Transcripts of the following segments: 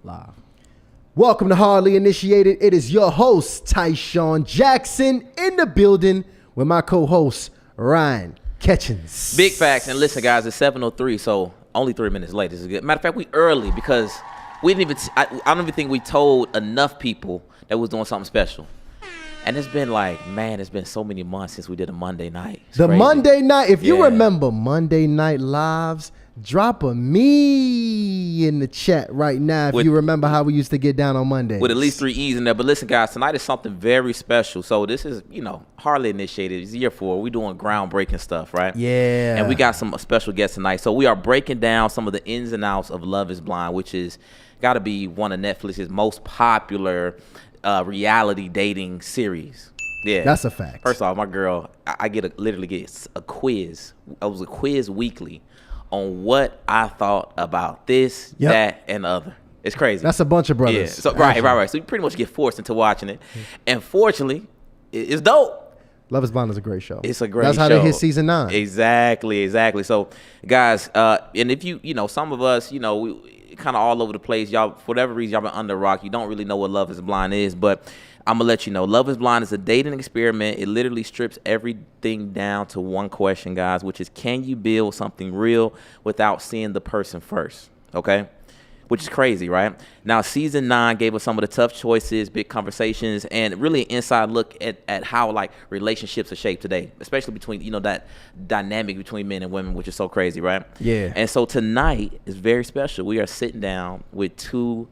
Live. Welcome to Hardly Initiated. It is your host, Tyshawn Jackson, in the building with my co-host, Ryan Ketchens. Big facts. And listen, guys, it's 7:03, so only 3 minutes late. This is good. Matter of fact, we early because we didn't even. I don't even think we told enough people that we was doing something special. And it's been like, man, it's been so many months since we did a Monday night. It's crazy. Monday night, if you remember Monday Night Lives, drop a me in the chat right now if you remember how we used to get down on Mondays. With at least 3 E's in there. But listen, guys, tonight is something very special. So this is, Hardly Initiated. It's year 4. We're doing groundbreaking stuff, right? Yeah. And we got some special guests tonight. So we are breaking down some of the ins and outs of Love is Blind, which is got to be one of Netflix's most popular reality dating series. Yeah, that's a fact. First off, my girl, I literally get a quiz. I was a quiz weekly on what I thought about this, that, and the other. It's crazy. That's a bunch of brothers. Yeah. So right. So you pretty much get forced into watching it. And fortunately, it's dope. Love is Blind is a great show. It's a great show. That's how they hit season 9. Exactly. So, guys, and if some of us, we kind of all over the place. Y'all, for whatever reason, y'all been under a rock. You don't really know what Love is Blind is, but I'm going to let you know. Love is Blind is a dating experiment. It literally strips everything down to one question, guys, which is, can you build something real without seeing the person first? Okay? Which is crazy, right? Now, season 9 gave us some of the tough choices, big conversations, and really an inside look at how, relationships are shaped today, especially between, that dynamic between men and women, which is so crazy, right? Yeah. And so tonight is very special. We are sitting down with 2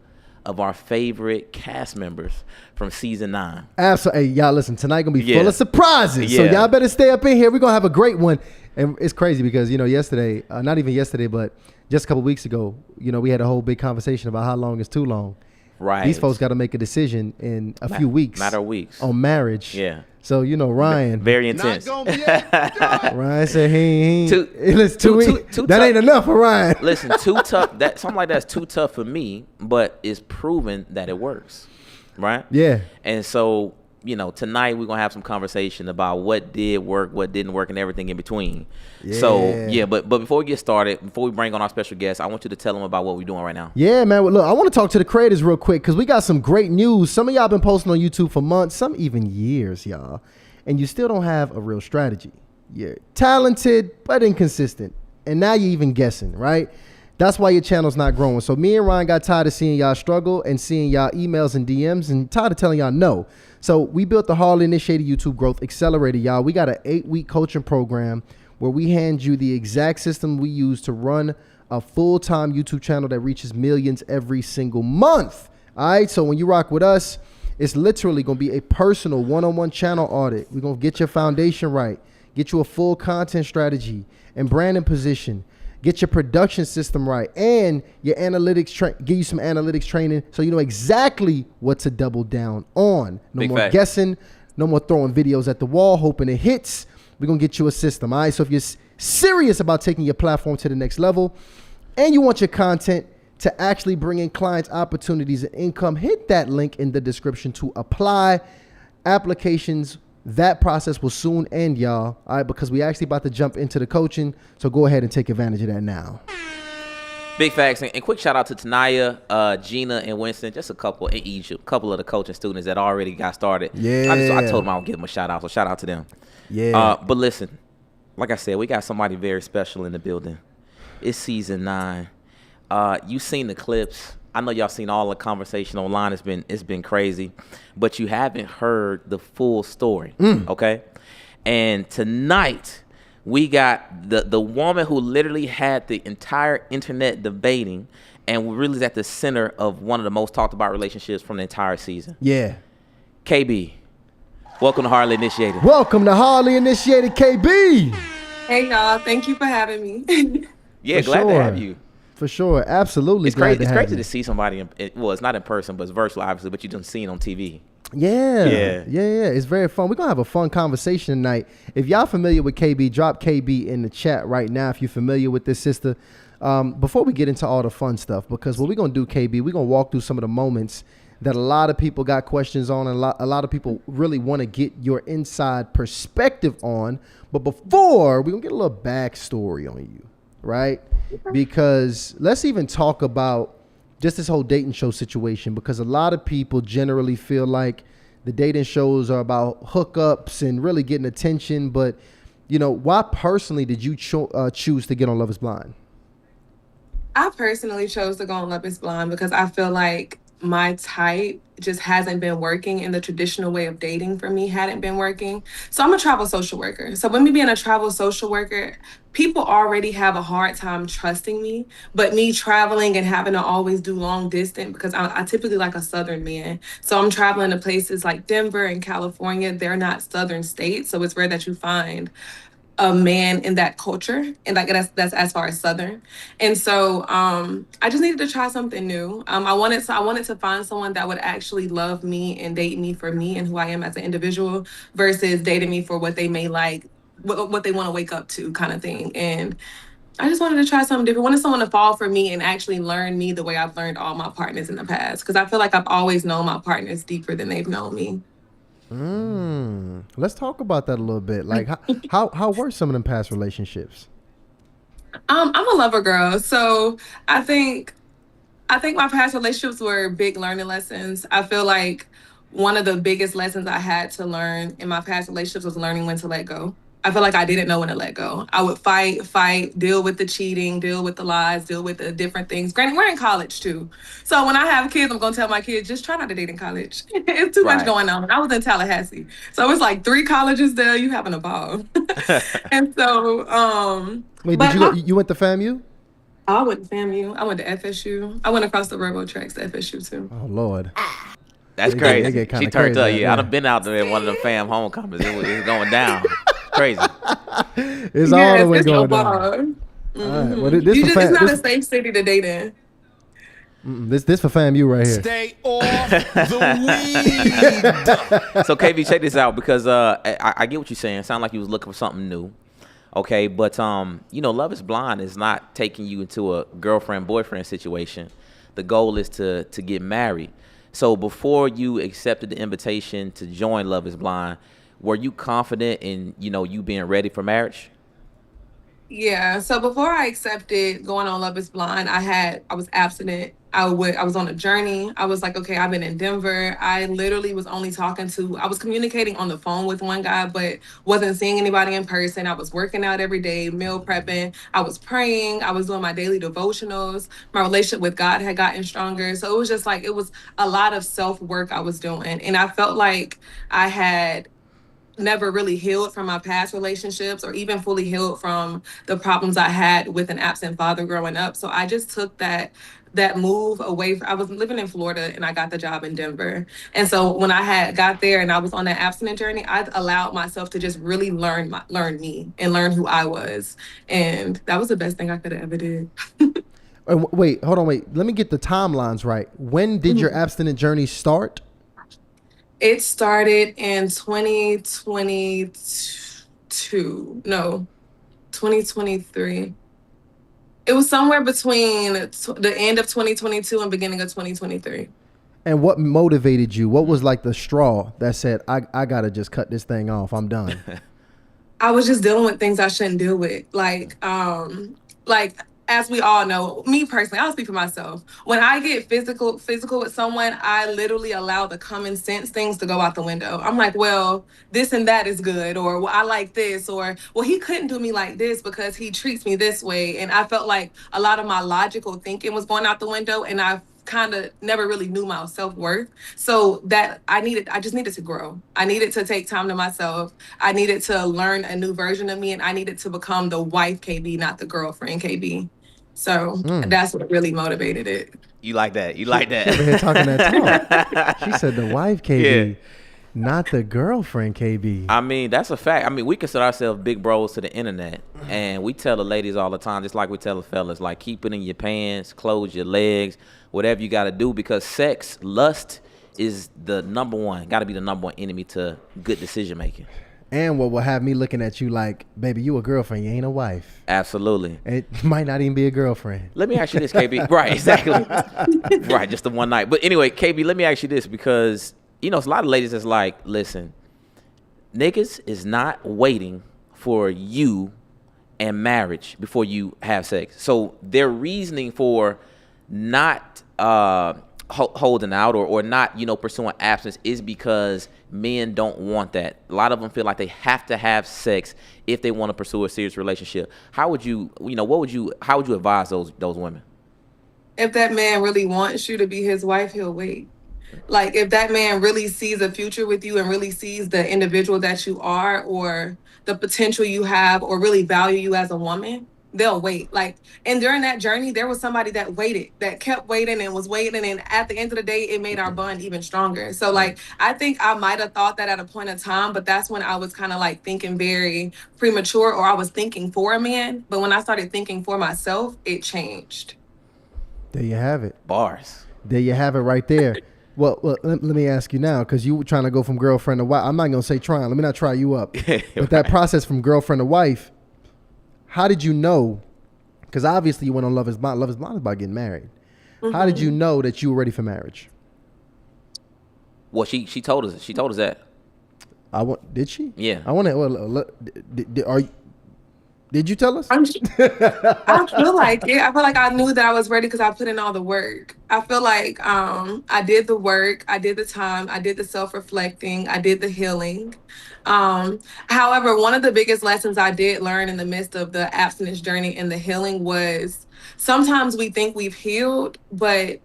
of our favorite cast members from season 9. Absolutely. Hey, y'all, listen, tonight going to be full of surprises. So y'all better stay up in here. We're going to have a great one. And it's crazy because, yesterday, not even yesterday, but just a couple weeks ago, we had a whole big conversation about how long is too long. Right. These folks got to make a decision in a few weeks. Matter of weeks. On marriage. Yeah. So, Ryan. Very intense. Not gonna be able to do it. Ryan said he ain't. Too that ain't enough for Ryan. Listen, too tough. Something like that's too tough for me, but it's proven that it works. Right? Yeah. And so, tonight we're going to have some conversation about what did work, what didn't work, and everything in between. Yeah. So, but before we get started, before we bring on our special guest, I want you to tell them about what we're doing right now. Yeah, man. Well, look, I want to talk to the creators real quick because we got some great news. Some of y'all been posting on YouTube for months, some even years, y'all, and you still don't have a real strategy. You're talented, but inconsistent. And now you're even guessing, right? That's why your channel's not growing. So me and Ryan got tired of seeing y'all struggle and seeing y'all emails and DMs and tired of telling y'all no. So we built the Hardly Initiated YouTube Growth Accelerator, y'all. We got an 8-week coaching program where we hand you the exact system we use to run a full-time YouTube channel that reaches millions every single month. All right, so when you rock with us, it's literally going to be a personal one-on-one channel audit. We're going to get your foundation right, get you a full content strategy and branding position, get your production system right, and your analytics give you some analytics training so you know exactly what to double down on. No Big more fact. guessing, no more throwing videos at the wall, hoping it hits. We're going to get you a system, all right? So if you're serious about taking your platform to the next level and you want your content to actually bring in clients, opportunities, and income, hit that link in the description to apply. Applications, that process will soon end, y'all, all right, because we actually about to jump into the coaching, so go ahead and take advantage of that now. Big facts. And quick shout out to Tanaya, Gina, and Winston, just a couple in Egypt, a couple of the coaching students that already got started. Yeah. I told them I would give them a shout out, so shout out to them. Yeah. But listen, like I said, we got somebody very special in the building. It's season 9. You seen the clips. I know y'all seen all the conversation online. It's been crazy, but you haven't heard the full story. Okay, and tonight we got the woman who literally had the entire internet debating, and really is at the center of one of the most talked about relationships from the entire season. Yeah. KB, welcome to Hardly Initiated. Welcome to Hardly Initiated, KB. Hey y'all, thank you for having me. Yeah, glad to have you. For sure, absolutely. It's crazy. It's crazy to see somebody. Well, it's not in person, but it's virtual, obviously. But you done seen on TV. Yeah. It's very fun. We're gonna have a fun conversation tonight. If y'all familiar with KB, drop KB in the chat right now. If you're familiar with this sister, before we get into all the fun stuff, because what we're gonna do, KB, we're gonna walk through some of the moments that a lot of people got questions on, and a lot of people really want to get your inside perspective on. But before, we're gonna get a little backstory on you, right? Because let's even talk about just this whole dating show situation, because a lot of people generally feel like the dating shows are about hookups and really getting attention. But, why personally did you choose to get on Love is Blind? I personally chose to go on Love is Blind because I feel like my type just hasn't been working, and the traditional way of dating for me hadn't been working. So I'm a travel social worker. So with me being a travel social worker, people already have a hard time trusting me. But me traveling and having to always do long distance, because I typically like a Southern man. So I'm traveling to places like Denver and California. They're not Southern states. So it's rare that you find a man in that culture, and like that's as far as Southern. And so I just needed to try something new. I wanted to find someone that would actually love me and date me for me and who I am as an individual, versus dating me for what they may like, what they want to wake up to, kind of thing. And I just wanted to try something different. I wanted someone to fall for me and actually learn me the way I've learned all my partners in the past, because I feel like I've always known my partners deeper than they've known me. Let's talk about that a little bit. Like, how were some of them past relationships? I'm a lover girl, so I think my past relationships were big learning lessons. I feel like one of the biggest lessons I had to learn in my past relationships was learning when to let go. I feel like I didn't know when to let go. I would fight, deal with the cheating, deal with the lies, deal with the different things. Granted, we're in college too. So when I have kids, I'm going to tell my kids, just try not to date in college. It's too much going on. I was in Tallahassee. So it's like 3 colleges there. You having a ball. And so, Wait, you went to FAMU? I went to FAMU. I went to FSU. I went across the railroad tracks to FSU too. Oh, Lord. That's They crazy. get kinda She turned up. crazy, Yeah, yeah. I'd have been out there at one of the fam homecomings. It was going down. Crazy. It's all the way it's going no down. bar. All right, Mhm. well, this for It's not a this, safe city to date in. this for FAMU right here. Stay off the weed. So KB, check this out, because I get what you're saying. It sounds like you was looking for something new. Okay, but Love is Blind is not taking you into a girlfriend-boyfriend situation. The goal is to get married. So before you accepted the invitation to join Love is Blind, were you confident in, you being ready for marriage? Yeah. So before I accepted going on Love is Blind, I was abstinent. I was on a journey. I was like, okay, I've been in Denver. I literally was only I was communicating on the phone with one guy, but wasn't seeing anybody in person. I was working out every day, meal prepping. I was praying. I was doing my daily devotionals. My relationship with God had gotten stronger. So it was just like, it was a lot of self-work I was doing. And I felt like I had never really healed from my past relationships, or even fully healed from the problems I had with an absent father growing up. So I just took that move away. I was living in Florida and I got the job in Denver. And so when I had got there and I was on that abstinent journey, I allowed myself to just really learn me and learn who I was. And that was the best thing I could have ever did. Wait, hold on, wait. Let me get the timelines right. When did your abstinent journey start? It started in 2022. No, 2023. It was somewhere between the end of 2022 and beginning of 2023. And what motivated you? What was like the straw that said, I got to just cut this thing off. I'm done. I was just dealing with things I shouldn't deal with. Like as we all know, me personally, I'll speak for myself. When I get physical with someone, I literally allow the common sense things to go out the window. I'm like, well, this and that is good, or well, I like this, or well, he couldn't do me like this because he treats me this way. And I felt like a lot of my logical thinking was going out the window, and I kind of never really knew my self-worth. So that I just needed to grow. I needed to take time to myself. I needed to learn a new version of me, and I needed to become the wife KB, not the girlfriend KB. So that's what really motivated it. You like that? You like that? Over here talking that talk. She said the wife KB, Yeah. not the girlfriend KB. I mean, that's a fact. I mean, we consider ourselves big bros to the internet, and we tell the ladies all the time, just like we tell the fellas, like, keep it in your pants, close your legs, whatever you got to do, because sex, lust is the number one, got to be the number one enemy to good decision making. And what will have me looking at you like, baby, you a girlfriend, you ain't a wife. Absolutely. It might not even be a girlfriend. Let me ask you this, KB. Right, exactly. Right, just the one night. But anyway, KB, let me ask you this, because, it's a lot of ladies that's like, listen, niggas is not waiting for you and marriage before you have sex. So their reasoning for not uh, holding out or not, pursuing abstinence is because men don't want that. A lot of them feel like they have to have sex if they want to pursue a serious relationship. How would you, how would you advise those women? If that man really wants you to be his wife, he'll wait. Like if that man really sees a future with you and really sees the individual that you are or the potential you have or really value you as a woman, they'll wait. Like and during that journey, there was somebody that waited, that kept waiting and was waiting. And at the end of the day, it made our bond even stronger. So Right. like I think I might have thought that at a point in time, but that's when I was kind of like thinking very premature or I was thinking for a man. But when I started thinking for myself, it changed. There you have it. Bars. There you have it right there. Well, let me ask you now, because you were trying to go from girlfriend to wife. I'm not going to say trying. Let me not try you up. But that process from girlfriend to wife, how did you know? Because obviously you went on Love is Blind. Love is Blind is about getting married. How did you know that you were ready for marriage? Well, she told us. She told us that. Did she? Yeah. I want to. Well, did you tell us? I feel like it. I feel like I knew that I was ready because I put in all the work. I feel like I did the work, I did the time, I did the self-reflecting, I did the healing. However, one of the biggest lessons I did learn in the midst of the abstinence journey and the healing was sometimes we think we've healed, but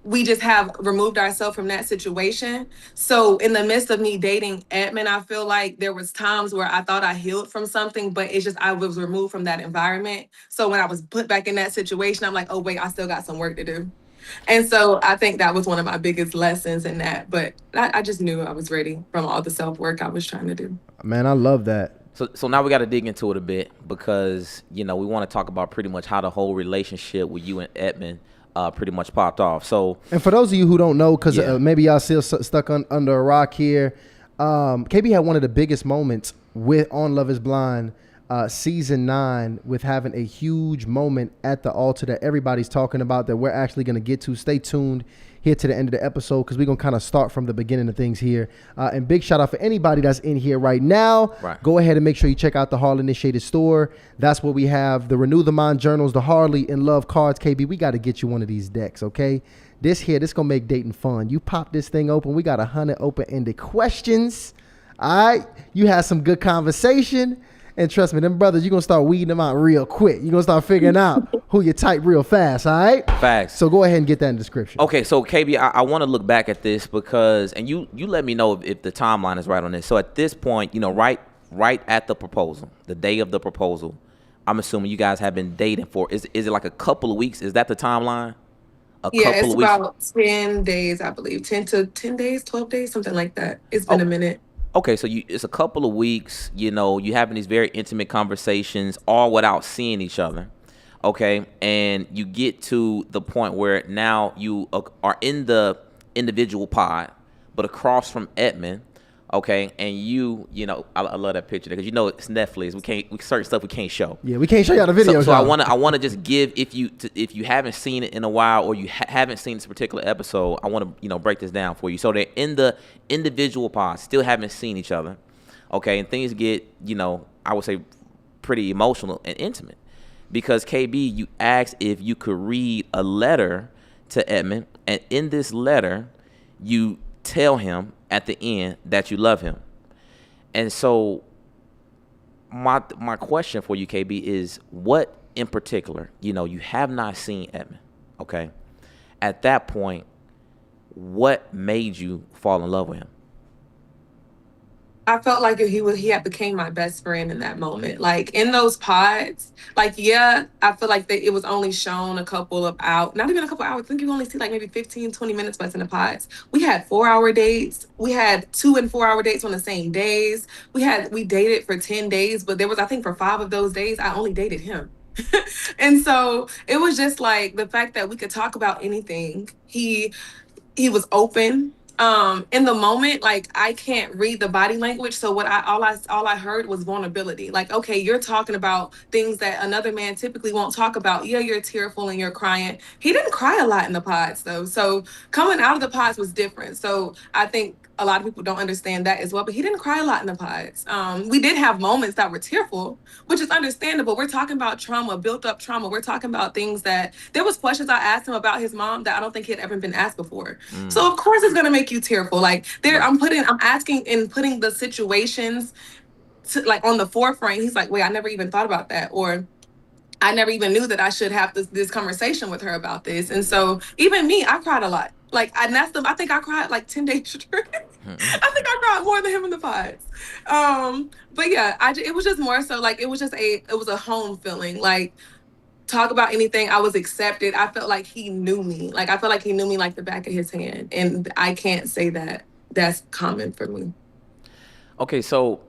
we just have removed ourselves from that situation. So in the midst of me dating Edmond, I feel like there was times where I thought I healed from something, but it's just I was removed from that environment. So when I was put back in that situation, I'm like, oh wait, I still got some work to do. And so I think that was one of my biggest lessons in that. But I just knew I was ready from all the self work I was trying to do. Man, I love that. So now we got to dig into it a bit because we want to talk about pretty much how the whole relationship with you and Edmond pretty much popped off. So, and for those of you who don't know, because Yeah. maybe y'all still stuck under a rock here, KB had one of the biggest moments on Love Is Blind, season 9, with having a huge moment at the altar that everybody's talking about that we're actually going to get to. Stay tuned here to the end of the episode because we're going to kind of start from the beginning of things here. And big shout out for anybody that's in here right now. Right. Go ahead and make sure you check out the Harley Initiated store. That's where we have the Renew the Mind journals, the Harley in Love cards. KB, we got to get you one of these decks, okay? This going to make dating fun. You pop this thing open. We got 100 open-ended questions. All right? You had some good conversation. And trust me, them brothers, you're going to start weeding them out real quick. You're going to start figuring out who you type real fast, all right? Facts. So go ahead and get that in the description. Okay, so KB, I want to look back at this because, and you let me know if the timeline is right on this. So at this point, right at the proposal, the day of the proposal, I'm assuming you guys have been dating for, is it like a couple of weeks? Is that the timeline? Yeah, Couple it's of weeks? about 10 days, I believe. 10 days, 12 days, something like that. It's been a minute. Okay, so it's a couple of weeks, you having these very intimate conversations, all without seeing each other, okay? And you get to the point where now you are in the individual pod, but across from Edmond, okay? And I love that picture because it's Netflix. We certain stuff we can't show. Yeah, we can't show y'all the video. So I want to just give, if you haven't seen it in a while or you haven't seen this particular episode, I want to break this down for you. So they're in the individual pods, still haven't seen each other, okay, and things get I would say pretty emotional and intimate because KB, you asked if you could read a letter to Edmond, and in this letter you tell him at the end that you love him. And so my question for you, KB, is what in particular, you have not seen Edmond, okay? At that point, what made you fall in love with him? I felt like he had became my best friend in that moment. Like in those pods, like yeah, I feel like it was only shown a couple of hours, not even a couple hours. I think you only see like maybe 15, 20 minutes less in the pods. We had 4-hour dates. We had 2 and 4-hour dates on the same days. We dated for 10 days, but there was, I think for 5 of those days, I only dated him. And so it was just like the fact that we could talk about anything. He was open. In the moment, like I can't read the body language. So all I heard was vulnerability. Like, okay, you're talking about things that another man typically won't talk about. Yeah, you're tearful and you're crying. He didn't cry a lot in the pods though. So coming out of the pods was different. So I think a lot of people don't understand that as well. But he didn't cry a lot in the pods. We did have moments that were tearful, which is understandable. We're talking about trauma, built up trauma. We're talking about things that there was questions I asked him about his mom that I don't think he had ever been asked before. So of course it's gonna make you tearful. Like there, Right. I'm asking and putting the situations to, like on the forefront. He's like, wait, I never even thought about that, or I never even knew that I should have this conversation with her about this. And so even me, I cried a lot. Like I think I cried like 10 days straight. I think I cried more than him in the pods. But yeah, it was just more so like it was a home feeling. Like talk about anything, I was accepted. I felt like he knew me. Like I felt like he knew me like the back of his hand. And I can't say that that's common for me. Okay, so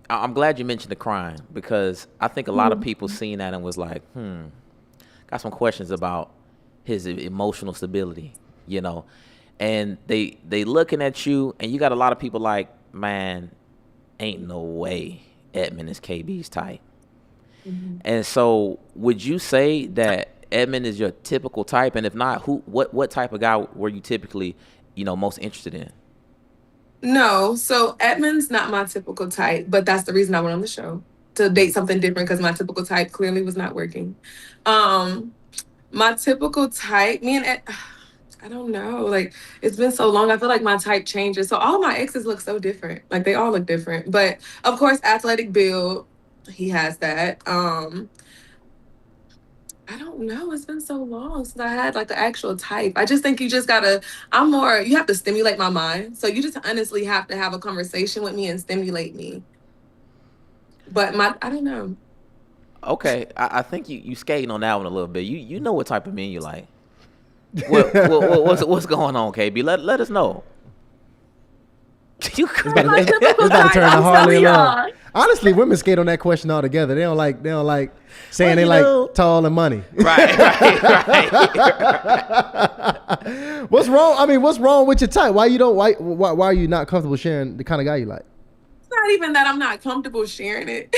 I'm glad you mentioned the crying because I think a lot of people seen that and was like, got some questions about his emotional stability, you know, and they looking at you, and you got a lot of people like, man, ain't no way Edmond is KB's type. Mhm. And so, would you say that Edmond is your typical type? And if not, what type of guy were you typically, most interested in? No, so Edmund's not my typical type, but that's the reason I went on the show to date something different because my typical type clearly was not working. Um, my typical type, me and I don't know, like it's been so long. I feel like my type changes. So all of my exes look so different. Like they all look different. But of course, athletic build, he has that. I don't know. It's been so long since I had like the actual type. I just think you just gotta, you have to stimulate my mind. So you just honestly have to have a conversation with me and stimulate me. But I don't know. Okay, I think you skating on that one a little bit. You know what type of men you like. What's going on, KB? Let us know. You My It's typical about to type, turn to I'm Harley telling and Love. y'all. Honestly, women skate on that question altogether. They don't like saying Well, they you like know. tall and money. Right. What's wrong? I mean, what's wrong with your type? Why are you not comfortable sharing the kind of guy you like? It's not even that I'm not comfortable sharing it.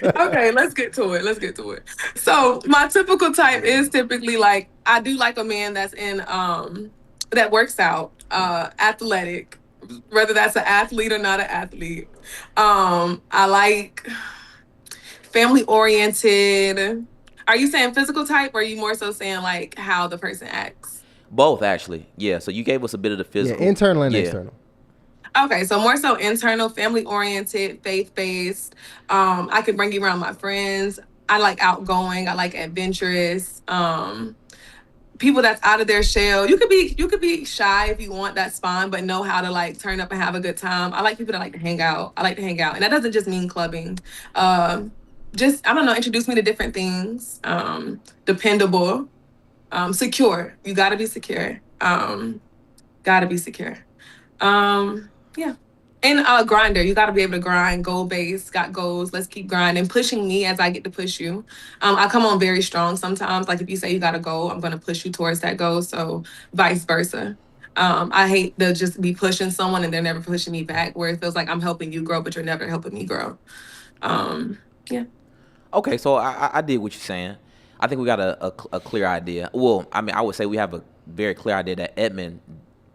Okay, let's get to it. Let's get to it. So my typical type is typically like I do like a man that's in that works out, athletic, whether that's an athlete or not an athlete. I like family oriented. Are you saying physical type or are you more so saying like how the person acts? Both actually. Yeah. So you gave us a bit of the Yeah, physical. internal and Yeah. external. Okay, so more so internal, family oriented, faith based. I can bring you around my friends. I like outgoing. I like adventurous. People that's out of their shell. You could be shy if you want. That's fine, but know how to like turn up and have a good time. I like people that like to hang out. I like to hang out, and that doesn't just mean clubbing. Um, just I don't know. Introduce me to different things. Dependable, secure. You got to be secure. Got to be secure. Yeah. And a grinder, you got to be able to grind, goal base, got goals. Let's keep grinding, pushing me as I get to push you. I come on very strong sometimes. Like if you say you got a goal, I'm going to push you towards that goal. So vice versa. I hate to just be pushing someone and they're never pushing me back, where it feels like I'm helping you grow, but you're never helping me grow. Yeah. Okay. So I did what you're saying. I think we got a clear idea. Well, I mean, I would say we have a very clear idea that Edmund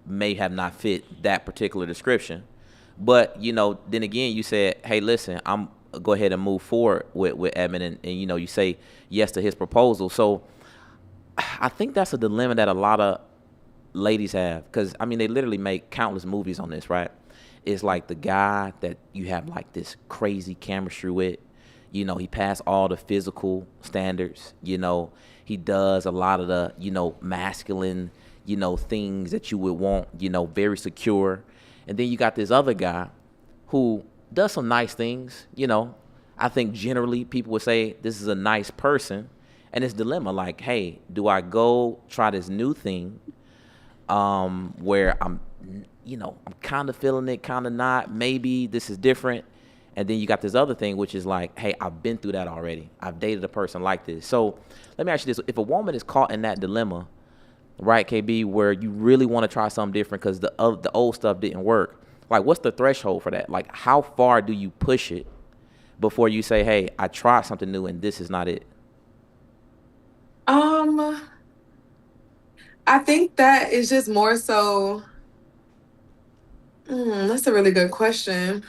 may have not fit that particular description. But, then again, you said, hey, listen, I'm go ahead and move forward with Edmund. And, you say yes to his proposal. So I think that's a dilemma that a lot of ladies have. Because, I mean, they literally make countless movies on this, right? It's like the guy that you have like this crazy chemistry with. He passed all the physical standards. He does a lot of the, masculine, things that you would want, very secure. And then you got this other guy who does some nice things. I think generally people would say this is a nice person. And it's dilemma like, hey, do I go try this new thing where I'm kind of feeling it, kind of not. Maybe this is different. And then you got this other thing, which is like, hey, I've been through that already. I've dated a person like this. So let me ask you this. If a woman is caught in that dilemma, right, KB, where you really want to try something different because the old stuff didn't work, like what's the threshold for that? Like how far do you push it before you say, hey, I tried something new and this is not it? Um, I think that is just more so. That's a really good question.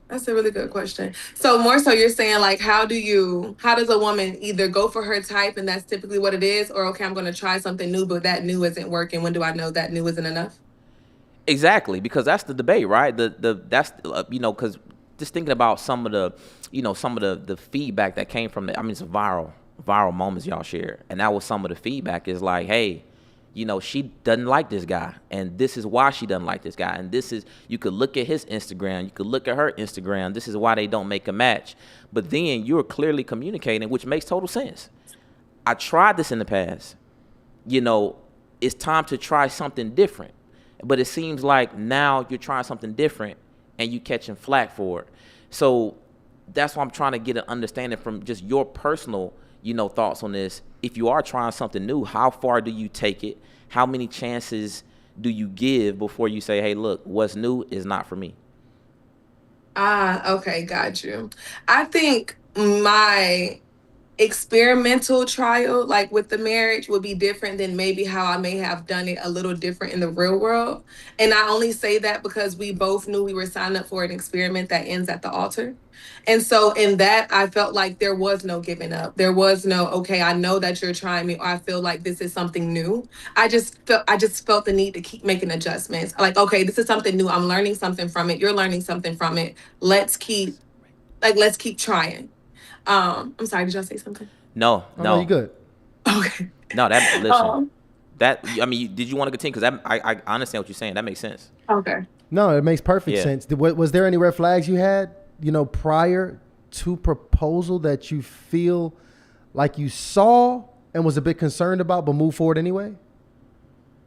That's a really good question. So more so you're saying like how does a woman either go for her type and that's typically what it is, or okay, I'm gonna try something new, but that new isn't working. When do I know that new isn't enough? Exactly, because that's the debate, right? The that's because just thinking about some of the some of the feedback that came from the, I mean, it's viral moments y'all share, and that was some of the feedback is like, hey, she doesn't like this guy, and this is why she doesn't like this guy, and this is, you could look at his Instagram, you could look at her Instagram, this is why they don't make a match. But then you're clearly communicating, which makes total sense. I tried this in the past. It's time to try something different. But it seems like now you're trying something different and you catching flack for it. So that's why I'm trying to get an understanding from just your personal, thoughts on this. If you are trying something new, how far do you take it? How many chances do you give before you say, hey, look, what's new is not for me? Ah, okay, got you. I think my experimental trial, like with the marriage, would be different than maybe how I may have done it a little different in the real world. And I only say that because we both knew we were signed up for an experiment that ends at the altar. And so in that, I felt like there was no giving up. There was no, okay, I know that you're trying me, or I feel like this is something new. I just felt the need to keep making adjustments. Like, okay, this is something new. I'm learning something from it. You're learning something from it. Let's keep trying. I'm sorry, did y'all say something? No, Oh, no, you no, good. Okay. no. That listen, Um, that I mean, did you want to continue? Because I understand what you're saying. That makes sense. okay. No, it makes perfect Yeah. sense. Was there any red flags you had, prior to proposal that you feel like you saw and was a bit concerned about, but moved forward anyway?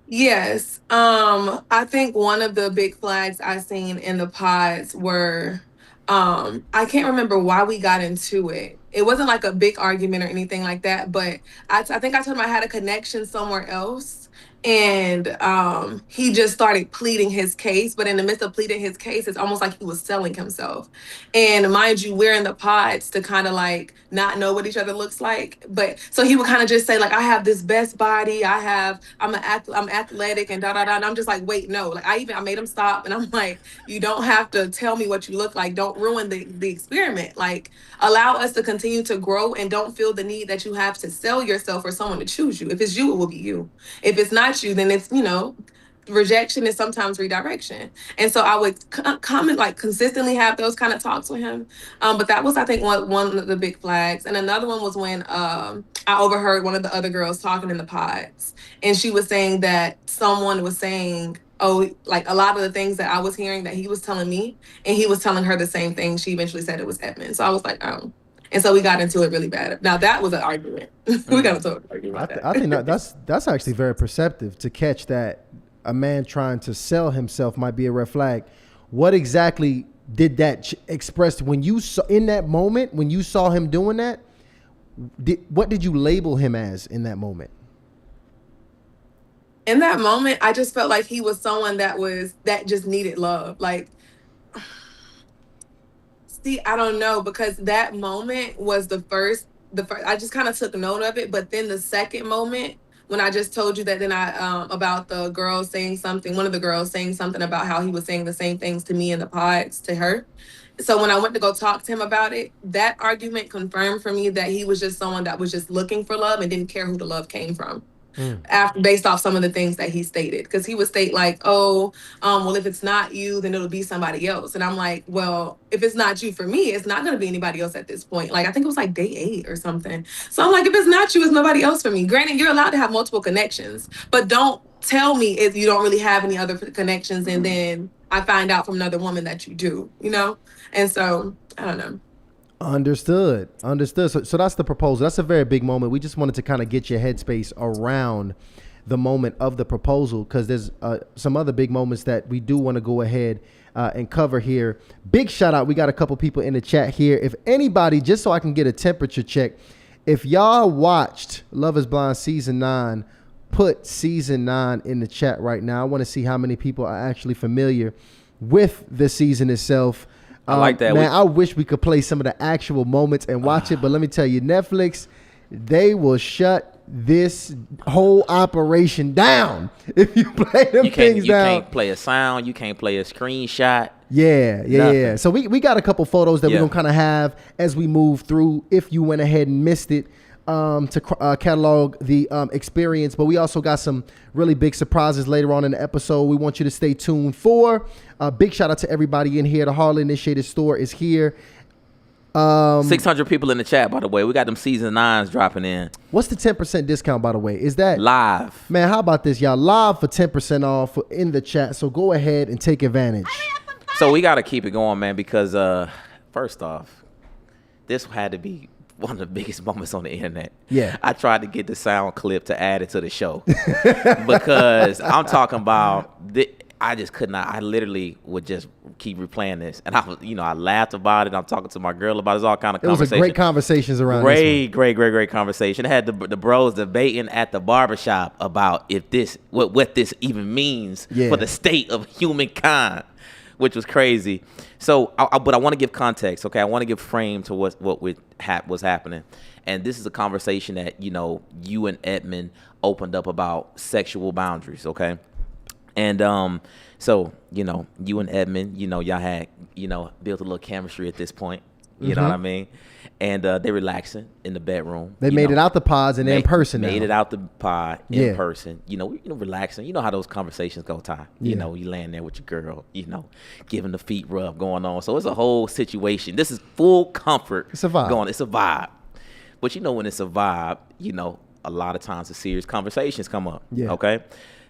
Yes. I think one of the big flags I seen in the pods were I can't remember why we got into it. It wasn't like a big argument or anything like that, but I think I told him I had a connection somewhere else. And he just started pleading his case, but in the midst of pleading his case, it's almost like he was selling himself. And mind you, we're in the pods to kind of like not know what each other looks like. But so he would kind of just say, like, I have this best body, I'm athletic and da da da. And I'm just like, wait, no. Like I made him stop and I'm like, you don't have to tell me what you look like. Don't ruin the experiment. Like allow us to continue to grow and don't feel the need that you have to sell yourself for someone to choose you. If it's you, it will be you. If it's not you, then it's, rejection is sometimes redirection. And so I would comment, like consistently have those kind of talks with him. But that was, I think, one of the big flags. And another one was when I overheard one of the other girls talking in the pods, and she was saying that someone was saying, oh, like a lot of the things that I was hearing that he was telling me, and he was telling her the same thing. She eventually said it was Edmond. So I was like, oh. And so we got into it really bad. Now that was an argument. We got into an argument about I that. think that's actually very perceptive to catch that a man trying to sell himself might be a red flag. What exactly did that express when you saw in that moment when you saw him doing that? What did you label him as in that moment? In that moment, I just felt like he was someone that just needed love. Like, see, I don't know, because that moment was the first I just kind of took note of it, but then the second moment when I just told you that, then I about the girl saying something, one of the girls saying something about how he was saying the same things to me in the pods to her. So when I went to go talk to him about it, that argument confirmed for me that he was just someone that was just looking for love and didn't care who the love came from, after based off some of the things that he stated. Because he would state like, oh, well, if it's not you, then it'll be somebody else. And I'm like, well, if it's not you for me, it's not going to be anybody else at this point. Like, I think it was like day 8 or something. So I'm like, if it's not you, it's nobody else for me. Granted, you're allowed to have multiple connections, but don't tell me if you don't really have any other connections, and then I find out from another woman that you do. And so I don't know. Understood. So that's the proposal. That's a very big moment. We just wanted to kind of get your headspace around the moment of the proposal, because there's some other big moments that we do want to go ahead and cover here. Big shout out. We got a couple people in the chat here. If anybody, just so I can get a temperature check, if y'all watched Love is Blind season 9, put season 9 in the chat right now. I want to see how many people are actually familiar with the season itself. I like that. Man, I wish we could play some of the actual moments and watch it, but let me tell you, Netflix, they will shut this whole operation down if you play them things You down. can't play a sound. You can't play a screenshot. Yeah. Nothing. So we got a couple photos that Yeah. we're gonna kind of have as we move through. If you went ahead and missed it, to catalog the experience, but we also got some really big surprises later on in the episode. We want you to stay tuned for. Big shout out to everybody in here. The Harley Initiated store is here. 600 people in the chat, by the way. We got them season 9s dropping in What's the 10% discount, by the way? Is that live. Man, how about this, y'all? Live for 10% off in the chat. So go ahead and take advantage. So we got to keep it going, man, because first off, this had to be one of the biggest moments on the internet. Yeah. I tried to get the sound clip to add it to the show because I'm talking about I just could not. I literally would just keep replaying this, and I was, I laughed about it. I'm talking to my girl about it. It's all kind of conversation. It was a great conversations around Great conversation. It had the bros debating at the barbershop about if this what this even means for the state of humankind, which was crazy. So, but I want to give context, okay? I want to give frame to what was happening, and this is a conversation that you and Edmond opened up about sexual boundaries, okay? And so you and Edmond, y'all had built a little chemistry at this point. You know what I mean? And they're relaxing in the bedroom. They made it out the pods and in person. Made it out the pod in person. Relaxing. You know how those conversations go, Ty. You laying there with your girl. Giving the feet rub going on. So it's a whole situation. This is full comfort. It's a vibe. Going. It's a vibe. But when it's a vibe, a lot of times the serious conversations come up. Yeah. Okay.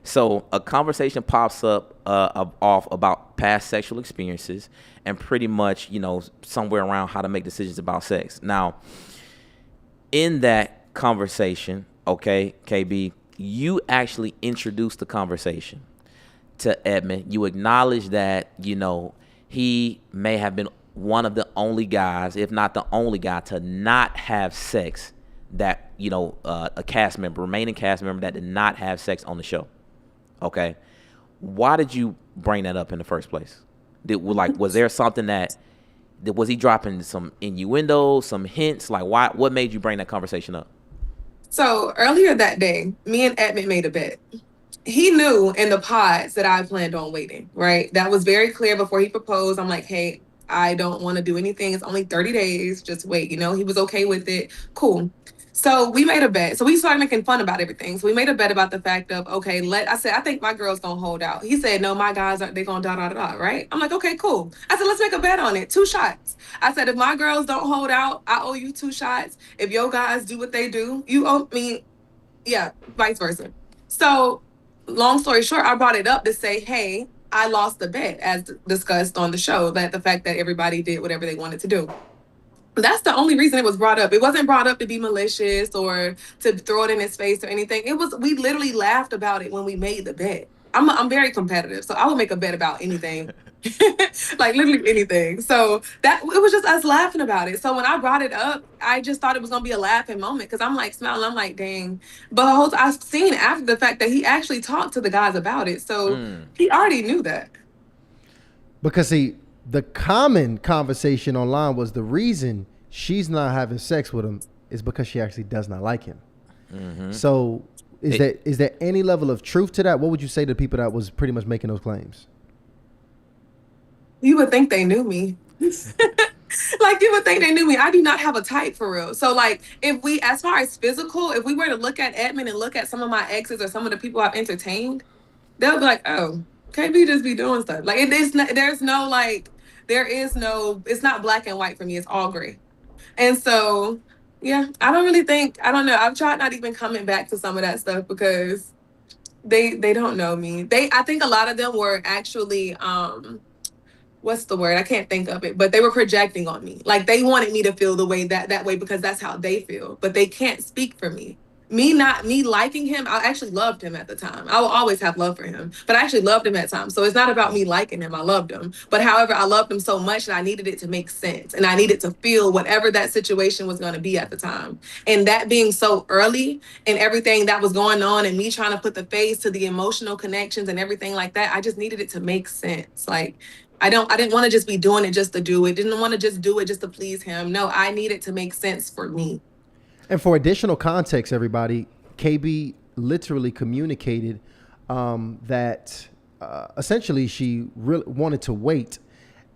So a conversation pops up off about past sexual experiences and pretty much, somewhere around how to make decisions about sex. Now, in that conversation, okay, KB, you actually introduced the conversation to Edmond. You acknowledged that, he may have been one of the only guys, if not the only guy, to not have sex that, a cast member, remaining cast member that did not have sex on the show. Okay, why did you bring that up in the first place? Was there something was he dropping some innuendo, some hints? What made you bring that conversation up? So earlier that day, me and Edmond made a bet. He knew in the pods that I planned on waiting, right? That was very clear before he proposed. I'm like, hey, I don't want to do anything. It's only 30 days. Just wait. He was okay with it. Cool. So we made a bet. So we started making fun about everything. So we made a bet about the fact of, okay, I said, I think my girl's going to hold out. He said, no, my guys they're going to right? I'm like, okay, cool. I said, let's make a bet on it. 2 shots. I said, if my girls don't hold out, I owe you 2 shots. If your guys do what they do, you owe me, vice versa. So long story short, I brought it up to say, hey, I lost the bet as discussed on the show, that the fact that everybody did whatever they wanted to do. That's the only reason it was brought up. It wasn't brought up to be malicious or to throw it in his face or anything. We literally laughed about it when we made the bet. I'm very competitive, so I would make a bet about anything. Like literally anything. So it was just us laughing about it. So when I brought it up, I just thought it was gonna be a laughing moment because I'm like smiling. I'm like, dang. But I've seen after the fact that he actually talked to the guys about it. So he already knew that. Because the common conversation online was the reason she's not having sex with him is because she actually does not like him. Mm-hmm. So is there any level of truth to that? What would you say to people that was pretty much making those claims? You would think they knew me. You would think they knew me. I do not have a type for real. So as far as physical, if we were to look at Edmond and look at some of my exes or some of the people I've entertained, they'll be like, oh, KB just be doing stuff. It's not black and white for me. It's all gray. And so, I don't know. I've tried not even coming back to some of that stuff because they don't know me. I think a lot of them were actually, what's the word? I can't think of it, but they were projecting on me. They wanted me to feel the way that way because that's how they feel, but they can't speak for me. Me liking him, I actually loved him at the time. I will always have love for him, but I actually loved him at times. So it's not about me liking him. I loved him. But however, I loved him so much that I needed it to make sense. And I needed to feel whatever that situation was going to be at the time. And that being so early and everything that was going on and me trying to put the face to the emotional connections and everything like that, I just needed it to make sense. I didn't want to just be doing it just to do it. Didn't want to just do it just to please him. No, I needed to make sense for me. And for additional context, everybody, KB literally communicated that essentially she really wanted to wait,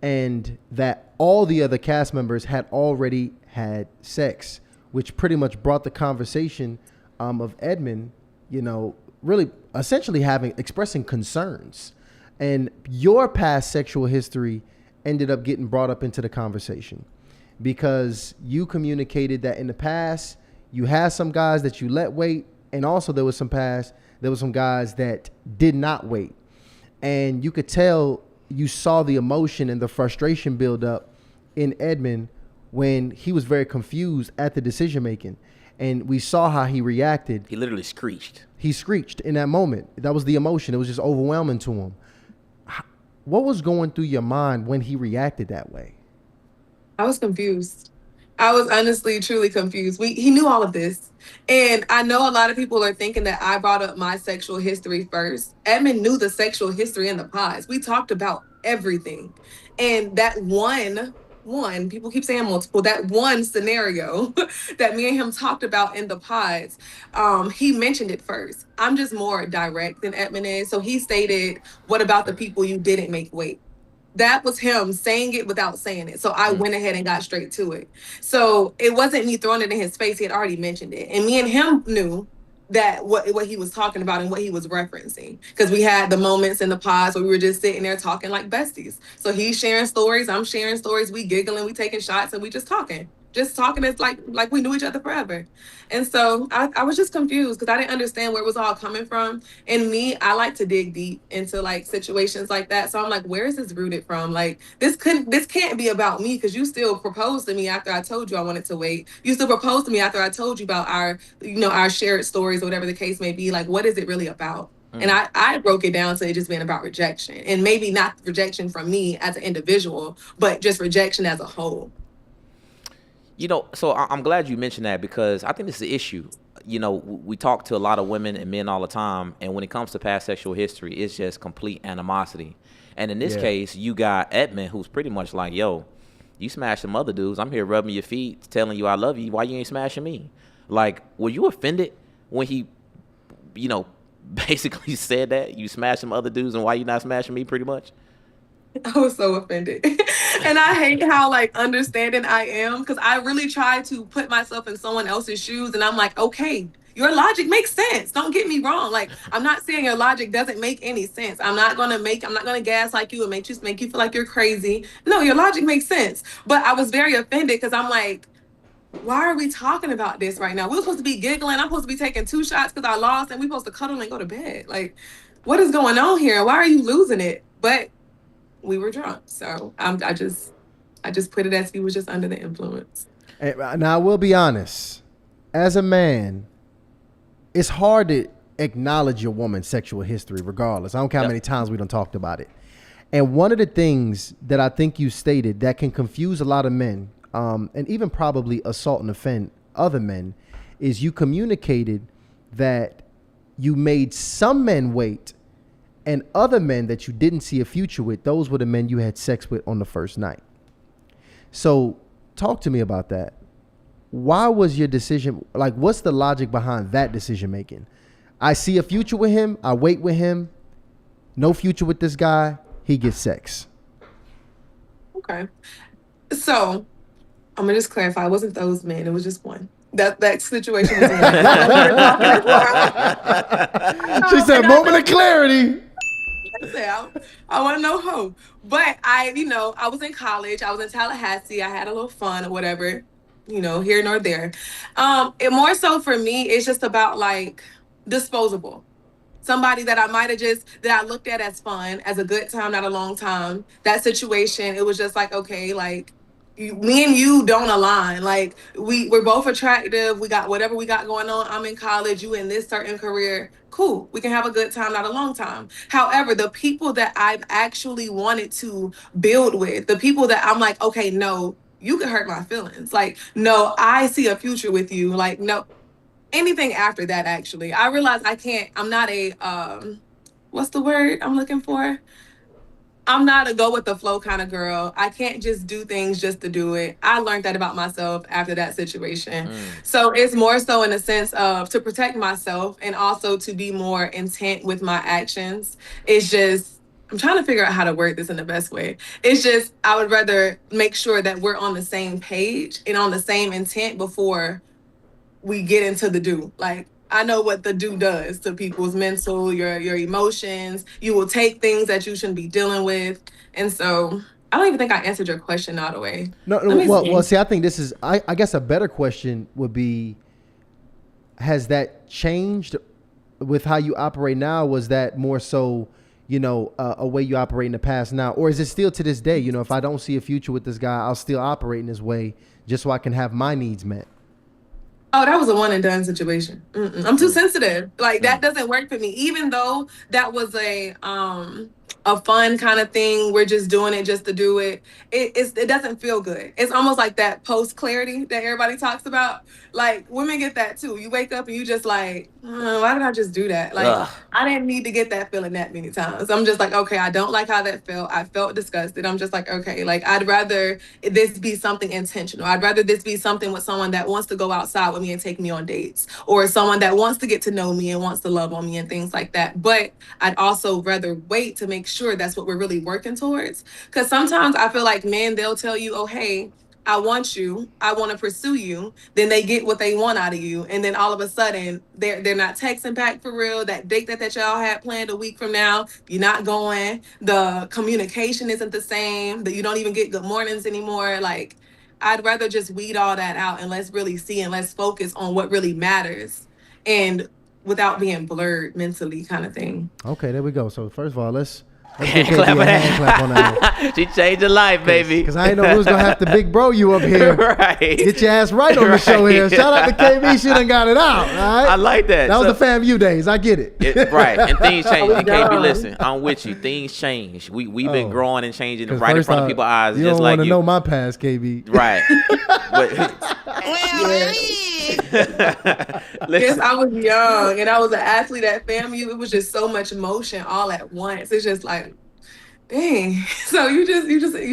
and that all the other cast members had already had sex, which pretty much brought the conversation of Edmond, really essentially expressing concerns. And your past sexual history ended up getting brought up into the conversation because you communicated that in the past you had some guys that you let wait, and also there was some guys that did not wait. And you could tell you saw the emotion and the frustration build up in Edmond when he was very confused at the decision making. And we saw how he reacted. He literally screeched. He screeched in that moment. That was the emotion. It was just overwhelming to him. What was going through your mind when he reacted that way? I was confused. I was honestly, truly confused. He knew all of this. And I know a lot of people are thinking that I brought up my sexual history first. Edmond knew the sexual history in the pods. We talked about everything. And that one, people keep saying multiple, that one scenario that me and him talked about in the pods, he mentioned it first. I'm just more direct than Edmond is. So he stated, what about the people you didn't make wait? That was him saying it without saying it. So I went ahead and got straight to it. So it wasn't me throwing it in his face. He had already mentioned it. And me and him knew that what he was talking about and what he was referencing. Because we had the moments in the pods where we were just sitting there talking like besties. So he's sharing stories, I'm sharing stories, we giggling, we taking shots, and we just talking. Just talking as like we knew each other forever. And so I was just confused because I didn't understand where it was all coming from. And me, I like to dig deep into like situations like that. So I'm like, where is this rooted from? Like this can't be about me, because you still proposed to me after I told you I wanted to wait. You still proposed to me after I told you about our shared stories or whatever the case may be. Like, what is it really about? And I broke it down to it just being about rejection, and maybe not rejection from me as an individual, but just rejection as a whole. So I'm glad you mentioned that, because I think this is the issue. We talk to a lot of women and men all the time, and when it comes to past sexual history, it's just complete animosity. And in this case, you got Edmond, who's pretty much like, yo, you smash some other dudes. I'm here rubbing your feet, telling you I love you. Why you ain't smashing me? Like, were you offended when he, basically said that? You smashed some other dudes, and why you not smashing me, pretty much? I was so offended. And I hate how like understanding I am, because I really try to put myself in someone else's shoes, and I'm like, okay, your logic makes sense. Don't get me wrong. Like, I'm not saying your logic doesn't make any sense. I'm not gonna gas like you and make you feel like you're crazy. No, your logic makes sense. But I was very offended because I'm like, why are we talking about this right now? We're supposed to be giggling. I'm supposed to be taking 2 shots because I lost, and we're supposed to cuddle and go to bed. Like, what is going on here? Why are you losing it? But we were drunk, so I just put it as he was just under the influence. Now I will be honest, as a man, it's hard to acknowledge your woman's sexual history regardless. I don't care how many times we done talked about it. And one of the things that I think you stated that can confuse a lot of men, and even probably assault and offend other men, is you communicated that you made some men wait, and other men that you didn't see a future with, those were the men you had sex with on the first night. So talk to me about that. Why was your decision, like, what's the logic behind that decision making? I see a future with him, I wait with him, no future with this guy, he gets sex. Okay. So I'm gonna just clarify, it wasn't those men, it was just one. That situation was She said, moment of clarity. I want to know who. But I was in college. I was in Tallahassee. I had a little fun or whatever, here nor there. It more so for me, it's just about like disposable. Somebody that I looked at as fun, as a good time, not a long time. That situation, it was just like, okay, like, me and you don't align. Like, we're both attractive. We got whatever we got going on. I'm in college, you in this certain career. Cool. We can have a good time, not a long time. However, the people that I've actually wanted to build with, the people that I'm like, okay, no, you could hurt my feelings. Like, no, I see a future with you. Like, no, anything after that, actually. I realize I'm not a, what's the word I'm looking for? I'm not a go with the flow kind of girl. I can't just do things just to do it. I learned that about myself after that situation. Mm. So it's more so in the sense of to protect myself and also to be more intent with my actions. It's just, I'm trying to figure out how to word this in the best way. It's just, I would rather make sure that we're on the same page and on the same intent before we get into the do. Like I know what the do does to people's mental, your emotions. You will take things that you shouldn't be dealing with. And so I don't even think I answered your question all the way. No, Let no, me well, see. see, I think this is, I guess a better question would be, has that changed with how you operate now? Was that more so, a way you operate in the past now? Or is it still to this day, if I don't see a future with this guy, I'll still operate in this way just so I can have my needs met? Oh, that was a one and done situation. I'm too Mm. sensitive. Like that Mm. doesn't work for me. Even though that was a fun kind of thing, we're just doing it just to do it. It doesn't feel good. It's almost like that post clarity that everybody talks about. Like women get that too. You wake up and you just like, why did I just do that? Like Ugh. I didn't need to get that feeling that many times. I'm just like, okay, I don't like how that felt. I felt disgusted. I'm just like, okay, like I'd rather this be something intentional. I'd rather this be something with someone that wants to go outside with me and take me on dates, or someone that wants to get to know me and wants to love on me and things like that. But I'd also rather wait to make sure that's what we're really working towards. Because sometimes I feel like men, they'll tell you, oh, hey, I want you, I want to pursue you. Then they get what they want out of you. And then all of a sudden they're not texting back for real. That date that y'all had planned a week from now, you're not going. The communication isn't the same, that you don't even get good mornings anymore. Like I'd rather just weed all that out and let's really see and let's focus on what really matters and without being blurred mentally kind of thing. Okay, there we go. So first of all, let's give Hand clap KB a for hand clap on that one. that. She changed your life, baby. Because I ain't know we was going to have to big bro you up here. Right. Get your ass right on the show here. Shout out to KB. She done got it out. All right? I like that. That was So- the FAMU days. I get it. Right, and things change. Oh, And KB, God. listen, I'm with you. Things change. We've been Oh. growing and changing 'Cause right in first front of off, people's eyes, You just don't like want to you. know my past, KB. Right. But Yes, listen, I was young and I was an athlete at FAMU. It was just so much emotion all at once. It's just like, dang. So you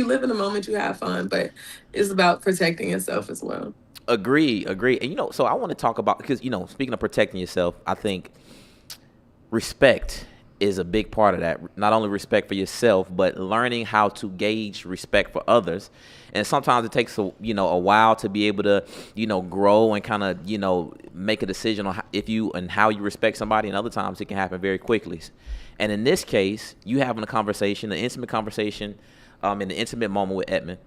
live in the moment, you have fun, but it's about protecting yourself as well. agree. And so I want to talk about, because speaking of protecting yourself, I think respect is a big part of that. Not only respect for yourself, but learning how to gauge respect for others. And sometimes it takes a while to be able to grow and kind of make a decision on how you respect somebody. And other times it can happen very quickly. And in this case, you having a conversation, an intimate conversation, in an intimate moment with Edmond,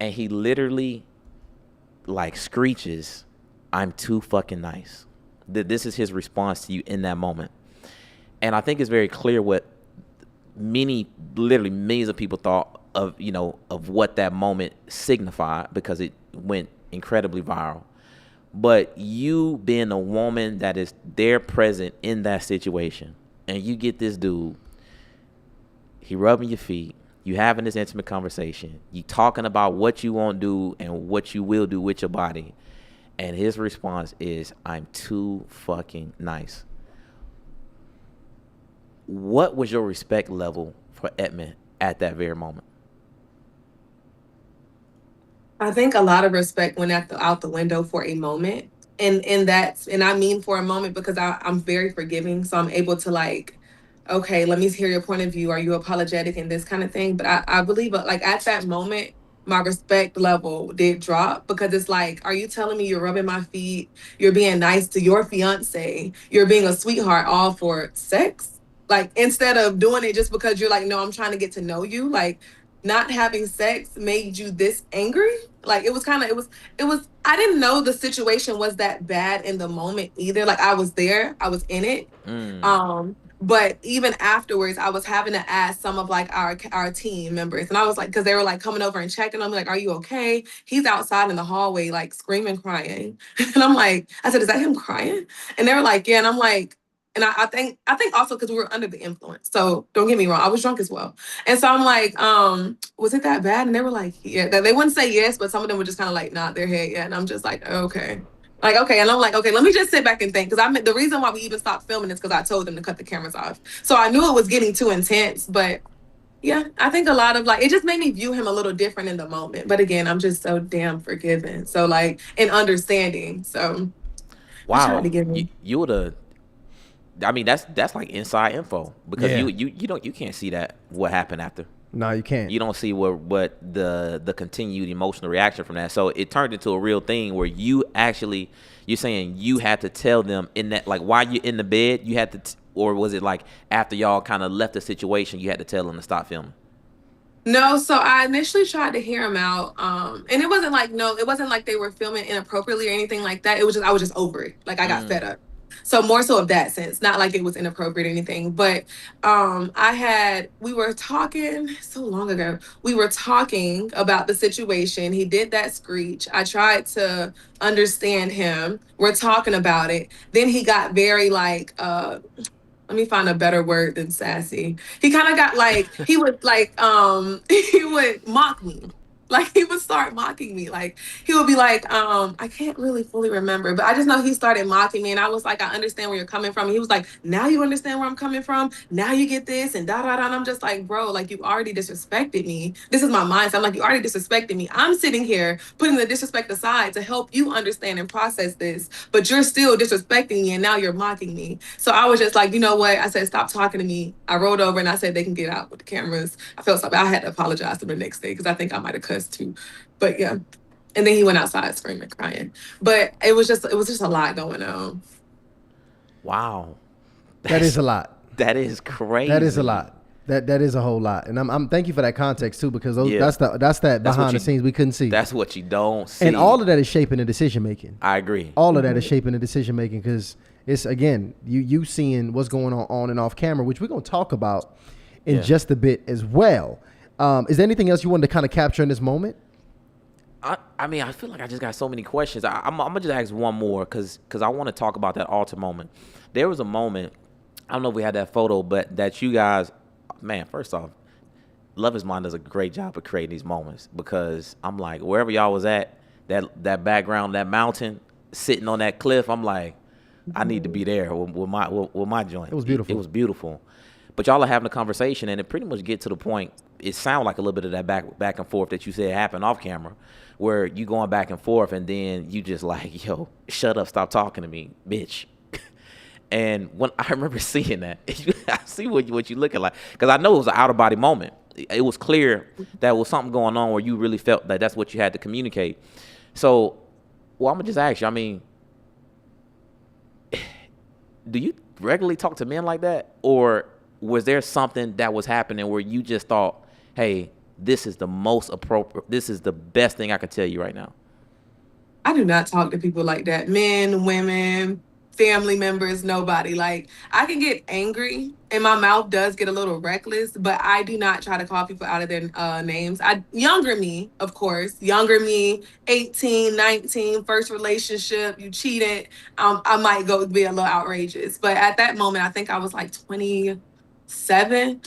and he literally like screeches, "I'm too fucking nice." This is his response to you in that moment. And I think it's very clear what literally millions of people thought of what that moment signified, because it went incredibly viral. But you being a woman that is there present in that situation, and you get this dude, he rubbing your feet, you having this intimate conversation, you talking about what you won't do and what you will do with your body, and his response is, "I'm too fucking nice." What was your respect level for Edmond at that very moment? I think a lot of respect went out the window for a moment. And I mean for a moment because I'm very forgiving. So I'm able to like, okay, let me hear your point of view. Are you apologetic and this kind of thing? But I believe like at that moment, my respect level did drop because it's like, are you telling me you're rubbing my feet? You're being nice to your fiance. You're being a sweetheart all for sex? Like instead of doing it just because you're like, no, I'm trying to get to know you. Like not having sex made you this angry. Like it was kind of I didn't know the situation was that bad in the moment either. Like I was there, I was in it. Mm. But even afterwards, I was having to ask some of like our team members, and I was like, because they were like coming over and checking on me, like, "Are you okay?" He's outside in the hallway, like screaming, crying, and I'm like, I said, "Is that him crying?" And they were like, "Yeah," and I'm like, and I think also because we were under the influence. So don't get me wrong, I was drunk as well, and so I'm like, was it that bad? And they were like, yeah. They wouldn't say yes, but some of them would just kind of like nod their head, yeah, and I'm just like, okay. Like, okay. And I'm like, okay, let me just sit back and think. Because the reason why we even stopped filming is because I told them to cut the cameras off. So I knew it was getting too intense, but Yeah, I think a lot of like it just made me view him a little different in the moment. But again, I'm just so damn forgiving. So like and understanding. So I tried to Wow, give you him. you would have. I mean, that's like inside info because Yeah. you can't see that what happened after. No, you can't. You don't see what the continued emotional reaction from that. So it turned into a real thing where you're saying you had to tell them in that, like, while you're in the bed you had to or was it like after y'all kind of left the situation you had to tell them to stop filming? No, so I initially tried to hear him out. And it wasn't like no, it wasn't like they were filming inappropriately or anything like that. It was just I was just over it. Like I got fed Mm. up. So more so of that sense, not like it was inappropriate or anything. But we were talking so long ago. We were talking about the situation. He did that screech. I tried to understand him. We're talking about it. Then he got very like let me find a better word than sassy. He kind of got like he would like he would mock me. Like he would start mocking me. Like he would be like, I can't really fully remember, but I just know he started mocking me and I was like, I understand where you're coming from. And he was like, now you understand where I'm coming from. Now you get this and da da da. And I'm just like, bro, like you already disrespected me. This is my mindset. I'm like, you already disrespected me. I'm sitting here putting the disrespect aside to help you understand and process this, but you're still disrespecting me and now you're mocking me. So I was just like, you know what? I said, stop talking to me. I rolled over and I said, they can get out with the cameras. I felt so bad. I had to apologize to him the next day because I think I might have cussed too. But yeah. And then he went outside screaming, crying. But it was just a lot going on. Wow. That is That's a lot. that is That is a crazy. lot. That is a whole lot. And I'm thank you for that context too, because Yeah. that's that That's what behind the you scenes we couldn't see. that's what you don't see. And all of that is shaping the decision making. I agree. All of that is shaping the decision making because it's again you seeing what's going on and off camera, which we're gonna talk about in Yeah. just a bit as well. Is there anything else you wanted to kind of capture in this moment? I mean, I feel like I just got so many questions. I'm gonna just ask one more because I want to talk about that altar moment. There was a moment. I don't know if we had that photo, but that you guys, man. First off, Love Is Blind does a great job of creating these moments because I'm like wherever y'all was at, that background, that mountain, sitting on that cliff. I'm like, I need to be there with my joint. It was beautiful. It was beautiful. But y'all are having a conversation, and it pretty much get to the point. It sounds like a little bit of that back and forth that you said happened off camera, where you going back and forth, and then you just like, yo, shut up, stop talking to me, bitch. And when I remember seeing that, I see what you looking like, because I know it was an out of body moment. It was clear that was something going on where you really felt that that's what you had to communicate. So, well, I'm gonna just ask you. I mean, do you regularly talk to men like that, or was there something that was happening where you just thought, hey, this is the most appropriate, this is the best thing I could tell you right now? I do not talk to people like that. Men, women, family members, nobody. Like I can get angry and my mouth does get a little reckless, but I do not try to call people out of their names. Younger me, of course, younger me, 18, 19, first relationship, you cheated. I might go be a little outrageous. But at that moment, I think I was like 27.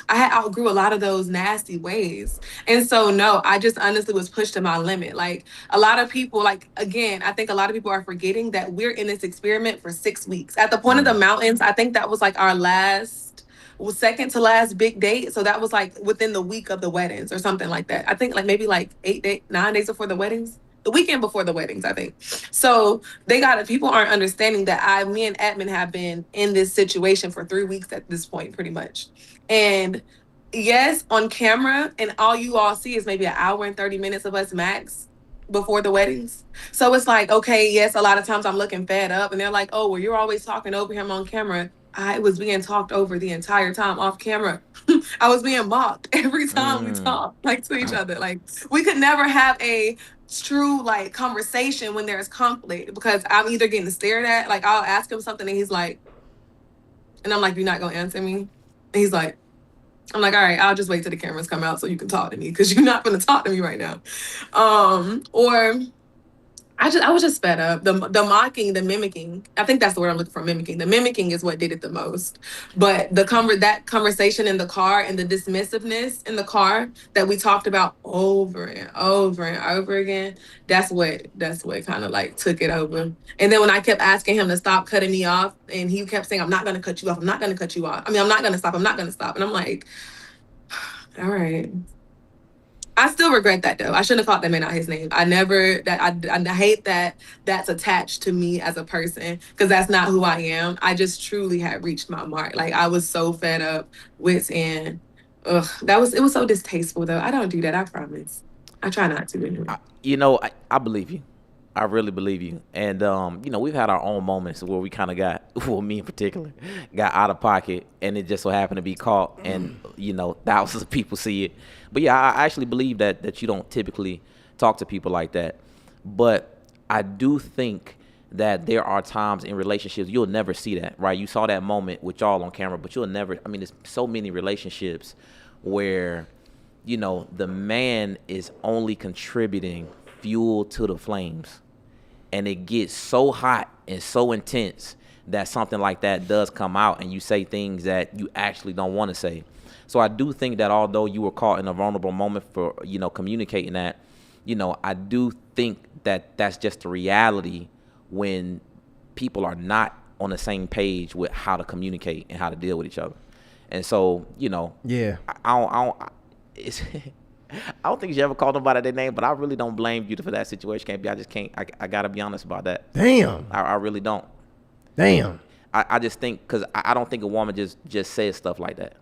I had outgrew a lot of those nasty ways. And so no, I just honestly was pushed to my limit. Like a lot of people, like again, I think a lot of people are forgetting that we're in this experiment for 6 weeks. At the point of the Mm, mountains, I think that was like our last, well, second to last big date. So that was like within the week of the weddings or something like that. I think like maybe like 8 days, 9 days before the weddings. The weekend before the weddings, I think. So they got it. People aren't understanding that me and Edmond have been in this situation for 3 weeks at this point, pretty much. And yes, on camera, and all you all see is maybe an hour and 30 minutes of us max before the weddings. So it's like, okay, yes, a lot of times I'm looking fed up, and they're like, oh, well, you're always talking over him on camera. I was being talked over the entire time off camera. I was being mocked every time we mm. talked, like to each other. Like we could never have a true like conversation when there's conflict because I'm either getting stared at, like I'll ask him something and he's like, and I'm like, you're not gonna answer me. And he's like, I'm like, all right, I'll just wait till the cameras come out so you can talk to me because you're not going to talk to me right now. Or I was just fed up. The mocking, the mimicking. I think that's the word I'm looking for. Mimicking. The mimicking is what did it the most. But that conversation in the car and the dismissiveness in the car that we talked about over and over and over again. That's what kind of like took it over. And then when I kept asking him to stop cutting me off, and he kept saying, "I'm not going to cut you off. I'm not going to cut you off. I mean, I'm not going to stop. I'm not going to stop." And I'm like, All right. I still regret that though. I shouldn't have called that man out his name. I never that I hate that that's attached to me as a person because that's not who I am. I just truly had reached my mark. Like I was so fed up, wits end. Ugh, it was so distasteful though. I don't do that. I promise. I try not to anyway. I believe you. I really believe you. And we've had our own moments where we kind of got, well, me in particular, got out of pocket, and it just so happened to be caught, and thousands of people see it. But yeah, I actually believe that you don't typically talk to people like that. But I do think that there are times in relationships you'll never see that, right? You saw that moment with y'all on camera, but you'll never. I mean, there's so many relationships where the man is only contributing fuel to the flames, and it gets so hot and so intense that something like that does come out, and you say things that you actually don't want to say. So I do think that although you were caught in a vulnerable moment for communicating that, I do think that that's just the reality when people are not on the same page with how to communicate and how to deal with each other. And so Yeah. I don't it's I don't think you should ever call nobody their name, but I really don't blame you for that situation. I just can't. I gotta be honest about that. Damn. I really don't. Damn. I just think because I don't think a woman just says stuff like that.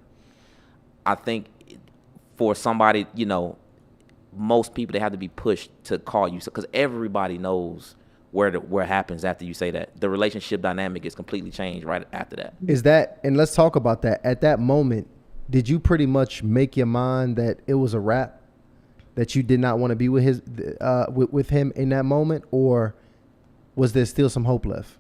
I think for somebody, most people, they have to be pushed to call you, because everybody knows where happens after you say that. The relationship dynamic is completely changed right after that. Is that, and let's talk about that. At that moment, did you pretty much make your mind that it was a wrap, that you did not want to be with with him in that moment, or was there still some hope left?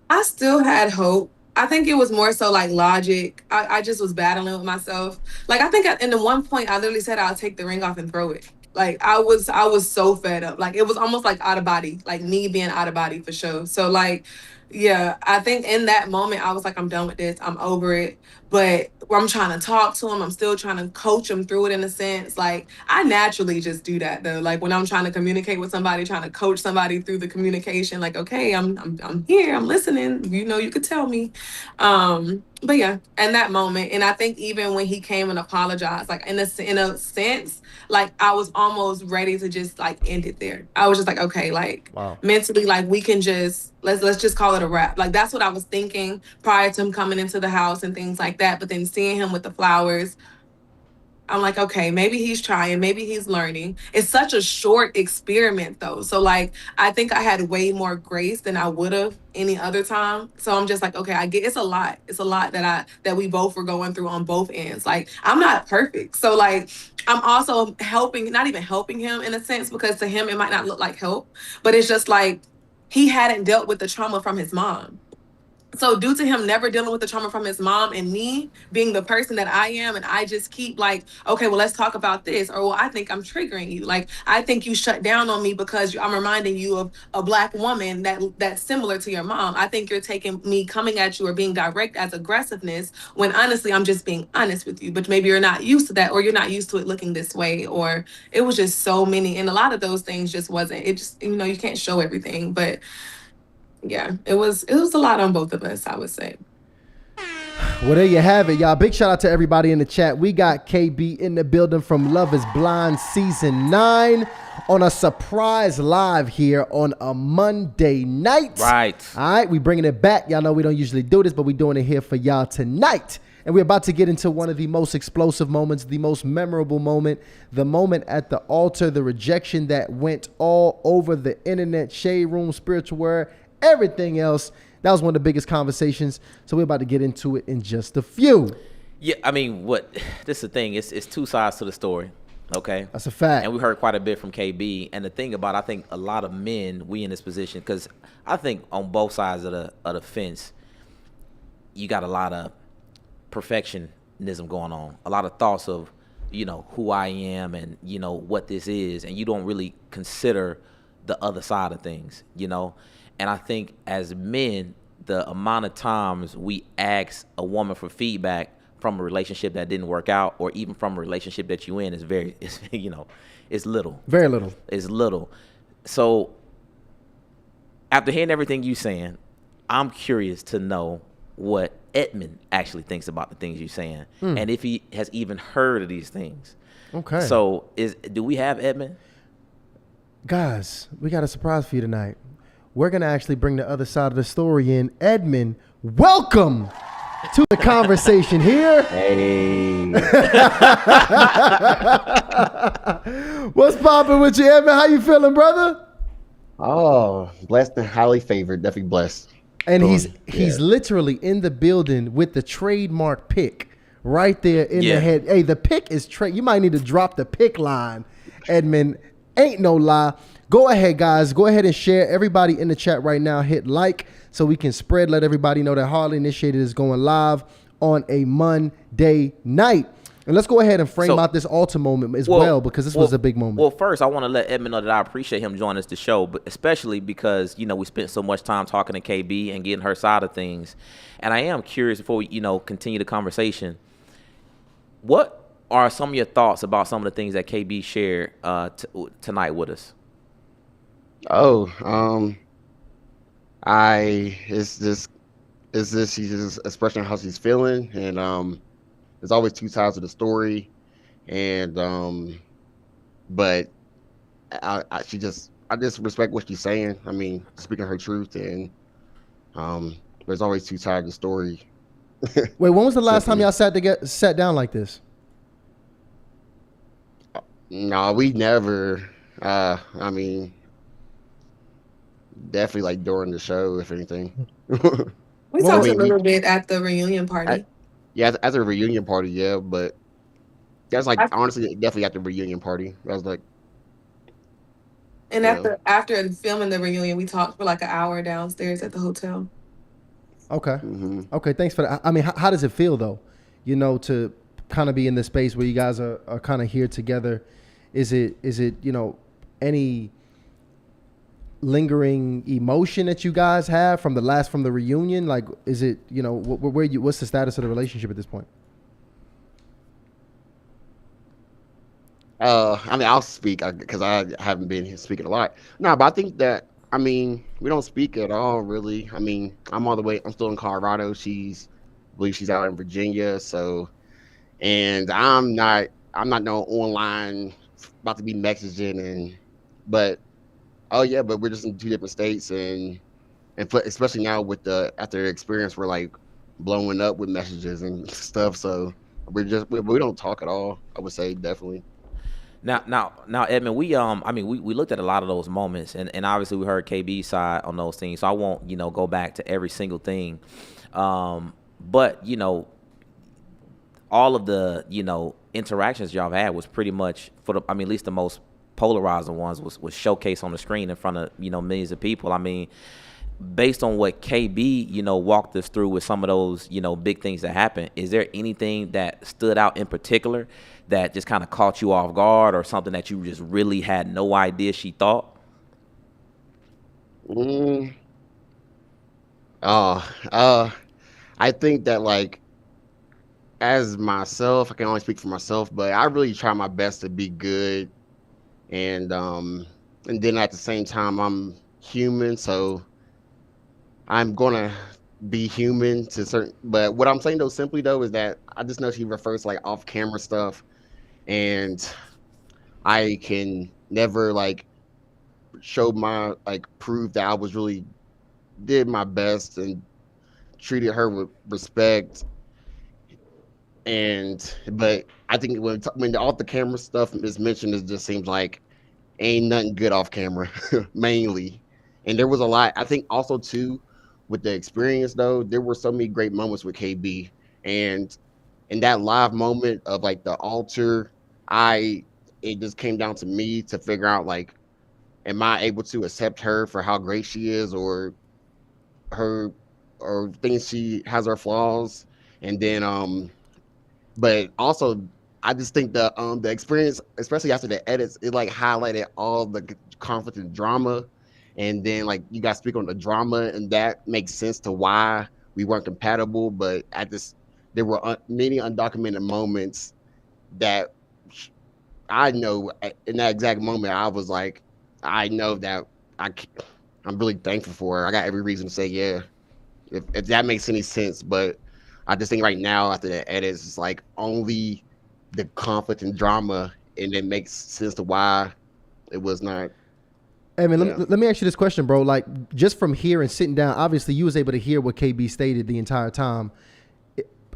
I still had hope. I think it was more so like logic. I just was battling with myself. Like I think in the one point I literally said I'll take the ring off and throw it. Like I was so fed up. Like it was almost like out of body, like me being out of body for sure. So like, yeah, I think in that moment I was like, I'm done with this. I'm over it. But I'm trying to talk to him. I'm still trying to coach him through it in a sense. Like I naturally just do that though. Like when I'm trying to communicate with somebody, trying to coach somebody through the communication. Like okay, I'm here. I'm listening. You could tell me. But yeah, in that moment, and I think even when he came and apologized, like in a sense, like I was almost ready to just like end it there. I was just like, okay, like Wow. mentally, like we can just let's just call it a wrap. Like that's what I was thinking prior to him coming into the house and things like that. But then seeing him with the flowers, I'm like, okay, maybe he's trying, maybe he's learning. It's such a short experiment though. So like I think I had way more grace than I would have any other time. So I'm just like, okay, I get it's a lot. It's a lot that we both were going through on both ends. Like I'm not perfect. So like I'm also helping, not even helping him in a sense, because to him it might not look like help, but it's just like he hadn't dealt with the trauma from his mom. So due to him never dealing with the trauma from his mom and me being the person that I am, and I just keep like, okay, well, let's talk about this. Or, well, I think I'm triggering you. Like, I think you shut down on me because I'm reminding you of a Black woman that's similar to your mom. I think you're taking me coming at you or being direct as aggressiveness when honestly, I'm just being honest with you. But maybe you're not used to that, or you're not used to it looking this way. Or it was just so many. And a lot of those things just wasn't, it just, you can't show everything. But yeah, it was a lot on both of us, I would say. Well, there you have it, y'all. Big shout out to everybody in the chat. We got KB in the building from Love is Blind Season 9 on a surprise live here on a Monday night. Right. All right, we bringing it back. Y'all know we don't usually do this, but we doing it here for y'all tonight. And we're about to get into one of the most explosive moments, the most memorable moment, the moment at the altar, the rejection that went all over the internet, shade room, spiritual word, everything else. That was one of the biggest conversations. So we're about to get into it in just a few. Yeah, I mean, this is the thing. It's two sides to the story, okay? That's a fact. And we heard quite a bit from KB. And the thing about, I think a lot of men, we in this position, because I think on both sides of the fence, you got a lot of perfectionism going on, a lot of thoughts of, who I am and, what this is. And you don't really consider the other side of things, And I think as men, the amount of times we ask a woman for feedback from a relationship that didn't work out, or even from a relationship that you in, is it's little. Very little. It's little. So after hearing everything you saying, I'm curious to know what Edmond actually thinks about the things you're saying, and if he has even heard of these things. Okay. So do we have Edmond? Guys, we got a surprise for you tonight. We're going to actually bring the other side of the story in. Edmond, welcome to the conversation here. Hey. What's popping with you, Edmond? How you feeling, brother? Oh, blessed and highly favored. Definitely blessed. And he's literally in the building with the trademark pick right there in the head. Hey, the pick is you might need to drop the pick line, Edmond. Ain't no lie. Go ahead, guys. Go ahead and share. Everybody in the chat right now, hit like so we can spread. Let everybody know that Hardly Initiated is going live on a Monday night. And let's go ahead and frame out this altar moment as well, because this was a big moment. Well, first, I want to let Edmond know that I appreciate him joining us the show, but especially because, we spent so much time talking to KB and getting her side of things. And I am curious before we, continue the conversation, what are some of your thoughts about some of the things that KB shared tonight with us? It's this she's just expressing how she's feeling, and there's always two sides of the story, and but I just respect what she's saying. I mean, speaking her truth, and there's always two sides of the story. Wait, when was the last time y'all sat down like this? No, we never. I mean, definitely like during the show, if anything. We talked a little bit at the reunion party. At a reunion party, yeah, but that's like honestly definitely at the reunion party. That was like. And after filming the reunion, we talked for like an hour downstairs at the hotel. Okay. Okay, thanks for that. I mean, how does it feel though? To kind of be in this space where you guys are kind of here together. Is it any lingering emotion that you guys have from the reunion? Like, is it, what's the status of the relationship at this point? I mean, I'll speak because I haven't been here speaking a lot. No, but I think that, I mean, we don't speak at all, really. I mean, I'm still in Colorado. I believe she's out in Virginia. So, and I'm not no online about to be messaging but we're just in two different states, and especially now after the experience, we're like blowing up with messages and stuff. So we don't talk at all. I would say definitely. Now, Edmond, we looked at a lot of those moments, and obviously we heard KB's side on those things. So I won't go back to every single thing, but all of the interactions y'all have had was pretty much at least the most polarizing ones was showcased on the screen in front of millions of people. I mean, based on what KB walked us through with some of those big things that happened, is there anything that stood out in particular that just kind of caught you off guard, or something that you just really had no idea she thought? I think that, like, as myself, I can only speak for myself, but I really try my best to be good, and then at the same time I'm human, so I'm gonna be human to certain. But what I'm saying though, simply though, is that I just know she refers to like off camera stuff, and I can never like prove that I was really did my best and treated her with respect. But I think when the off the camera stuff is mentioned, it just seems like ain't nothing good off camera mainly. And there was a lot, I think also too, with the experience though, there were so many great moments with KB, and in that live moment of like the altar, it just came down to me to figure out, like, am I able to accept her for how great she is, or things she has her flaws. And then but also I just think the experience, especially after the edits, it like highlighted all the conflict and drama, and then like you guys speak on the drama, and that makes sense to why we weren't compatible. But there were many undocumented moments that I know in that exact moment I was like, I know that I'm really thankful for her. I got every reason to say yeah. if that makes any sense. But I just think right now after the edits, it's like only the conflict and drama, and it makes sense to why it was not. Hey man, Yeah. let me ask you this question, bro. Like, just from here and sitting down, obviously you was able to hear what KB stated the entire time.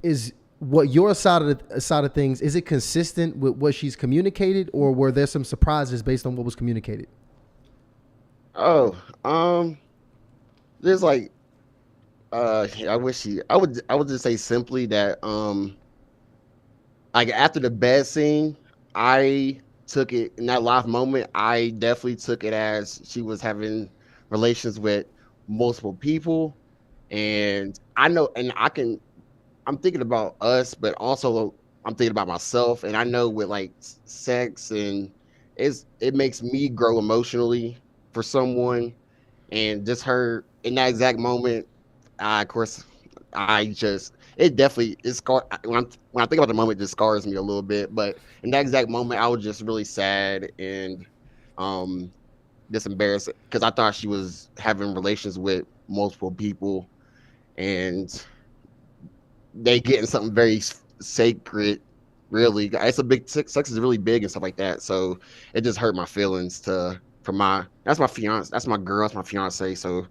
Is what your side of things, is it consistent with what she's communicated, or were there some surprises based on what was communicated? Oh, there's like I wish I would just say simply that like after the bed scene, I took it in that live moment. I definitely took it as she was having relations with multiple people, and I know, and I'm thinking about us, but also I'm thinking about myself, and I know with like sex and it makes me grow emotionally for someone, and just her in that exact moment, of course, I just it definitely it scar when I think about the moment, it just scars me a little bit. But in that exact moment, I was just really sad and um just embarrassed because I thought she was having relations with multiple people, and they getting something very sacred. Really, it's a big sex is really big and stuff like that. So it just hurt my feelings to for my that's my fiance, that's my girl, that's my fiance. So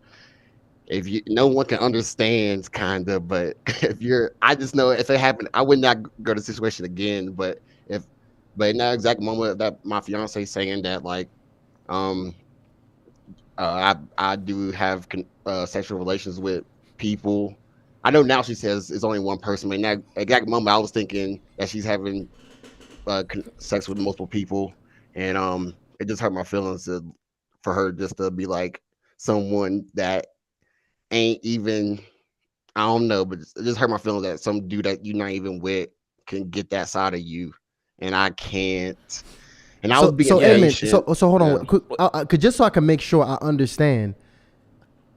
if you no one can understand kind of, but if you're I just know if it happened I would not go to the situation again. But if but in that exact moment that my fiance saying that like um I do have sexual relations with people. I know now she says it's only one person, but in that exact moment I was thinking that she's having sex with multiple people, and it just hurt my feelings for her just to be like someone that ain't even I don't know, but it just hurt my feelings that some dude that you're not even with can get that side of you, and I can't. And I was being Edmond, patient. so hold Yeah. on, could just so I can make sure I understand.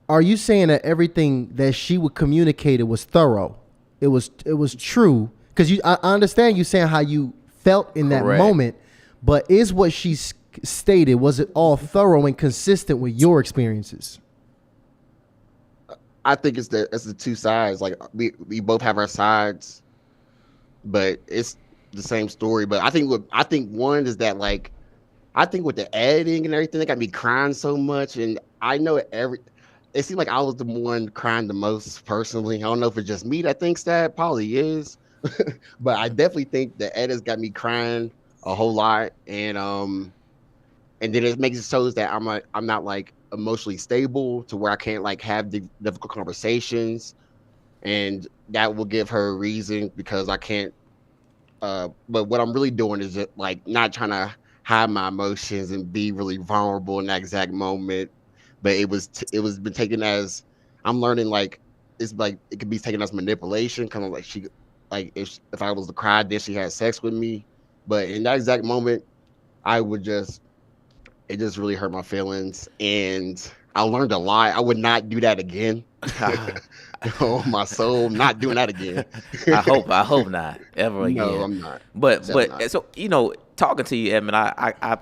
Are you saying that everything that she would communicated was thorough? It was true, because I understand you saying how you felt in that Correct. moment, but is what she stated, was it all thorough and consistent with your experiences? I think it's the two sides. Like we both have our sides, but it's the same story. But I think one is that like I think with the editing and everything, they got me crying so much, and I know it seemed like I was the one crying the most personally. I don't know if it's just me that thinks that, probably is, but I definitely think the edits got me crying a whole lot, and then it makes it shows that I'm not like emotionally stable to where I can't like have difficult conversations, and that will give her a reason because I can't. But what I'm really doing is just, like not trying to hide my emotions and be really vulnerable in that exact moment. But it was been taken as I'm learning like it's like it could be taken as manipulation, kind of like she like if I was to cry, then she had sex with me. But in that exact moment, I would just it just really hurt my feelings, and I learned a lot. I would not do that again. Oh, my soul, not doing that again. I hope not ever No, again. I'm not. But Definitely not. so talking to you, Edmund, I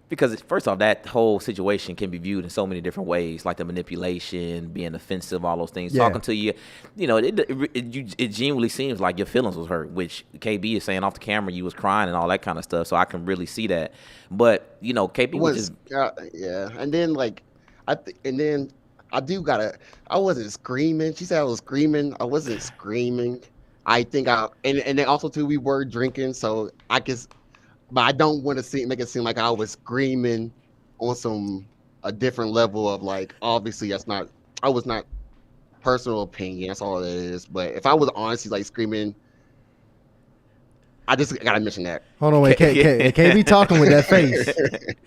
because first off, that whole situation can be viewed in so many different ways, like the manipulation, being offensive, all those things. Yeah. Talking to you, it genuinely seems like your feelings was hurt, which KB is saying off the camera you was crying and all that kind of stuff. So I can really see that. But KB was just Yeah, and then like and then I do gotta. I wasn't screaming. She said I was screaming. I wasn't screaming. I think and then also too we were drinking, so I guess. But I don't want to make it seem like I was screaming on a different level of like obviously that's not I was not personal opinion, that's all it is. But if I was honestly like screaming, I just gotta mention that. Hold on, wait, KB talking with that face.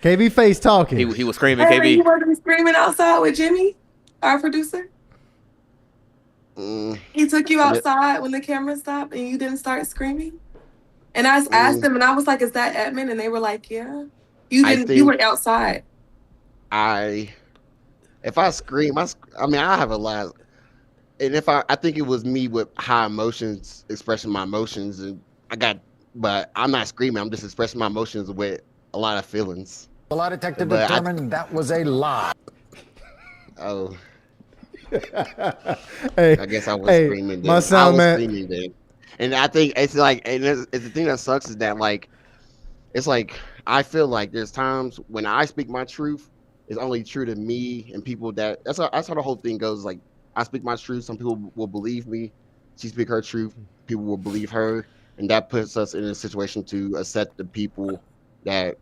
KB face talking. he was screaming. Hey, KB, you wasn't screaming outside with Jimmy, our producer? Mm, He took you I mean, outside when the camera stopped and you didn't start screaming? And I asked mm, them and I was like, is that Edmond? And they were like, yeah. You I didn't, you think were outside. I if I scream, I mean I have a lot, and if I think it was me with high emotions, expressing my emotions, and but I'm not screaming. I'm just expressing my emotions with a lot of feelings. The lie detector But determined that was a lie. oh, Hey, I guess I was hey, screaming my then. I sound was man. screaming then. And I think it's like, and it's the thing that sucks is that like it's like I feel like there's times when I speak my truth, it's only true to me and people that's how the whole thing goes. Like I speak my truth, some people will believe me. She speak her truth, people will believe her, and that puts us in a situation to accept the people that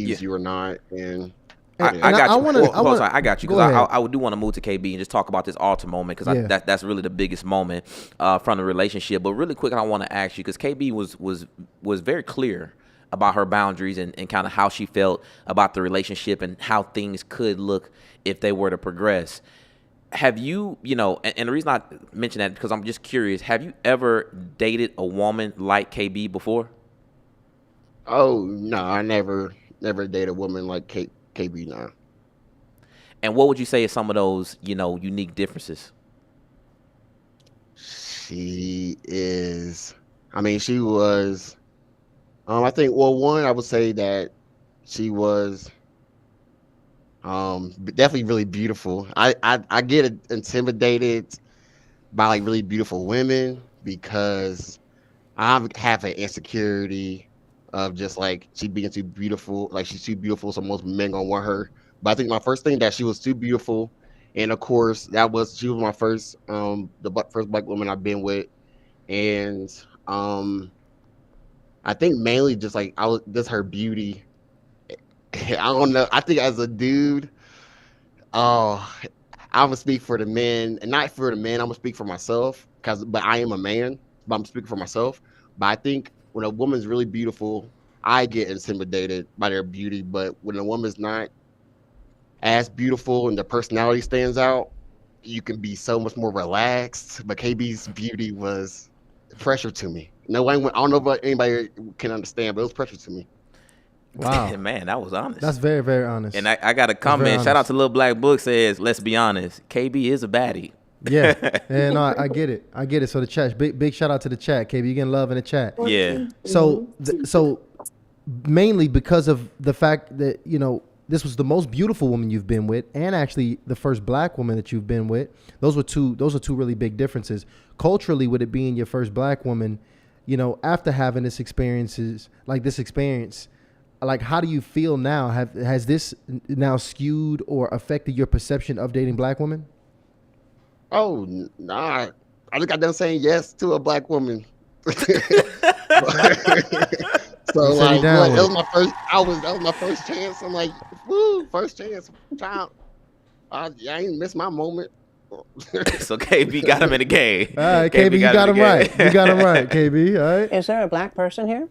Yeah. believes you or not. And I, And, yeah, I and I got you. want Well, to, I hold on, want sorry, I got you go because ahead. I do want to move to KB and just talk about this altar moment because Yeah. that's really the biggest moment from the relationship. But really quick, I want to ask you because KB was very clear about her boundaries and kind of how she felt about the relationship and how things could look if they were to progress. Have you, and the reason I mention that because I'm just curious, have you ever dated a woman like KB before? oh no, I never date a woman like KB now. And what would you say is some of those, unique differences? She is. I mean, she was. I think. Well, one, I would say that she was definitely really beautiful. I get intimidated by like really beautiful women because have an insecurity of just like she being too beautiful, like she's too beautiful, so most men gonna want her. But I think my first thing that she was too beautiful, and of course she was my first first black woman I've been with, and um I think mainly just like I was just her beauty. I don't know. I think as a dude, oh, I'm gonna speak for the men, and not for the men. I'm gonna speak for myself, but I am a man, but I'm speaking for myself. But I think when a woman's really beautiful, I get intimidated by their beauty. But when a woman's not as beautiful and their personality stands out, you can be so much more relaxed. But KB's beauty was pressure to me. No one, I don't know if anybody can understand, but it was pressure to me. Wow, Man, that was honest. that's very, very And honest. I got a That's very comment. Shout out honest. to Little Black Book says, let's be honest, KB is a baddie. Yeah, yeah, no, I get it. I get it. So the chat, big shout out to the chat, KB. You getting love in the chat. Yeah. So, so mainly because of the fact that this was the most beautiful woman you've been with, and actually the first black woman that you've been with. Those were two. Those are two really big differences culturally. With it being your first black woman, after having this experience, like how do you feel now? Has this now skewed or affected your perception of dating black women? Oh, nah. I just got done saying yes to a black woman. So He said he like, down what? with That it. was my first. That was my first chance. I'm like, woo, first chance, child. I ain't missed my moment. So KB got him in the game. All right, KB, KB you got him got in him the right. You got him right, game. KB. All right. Is there a black person here?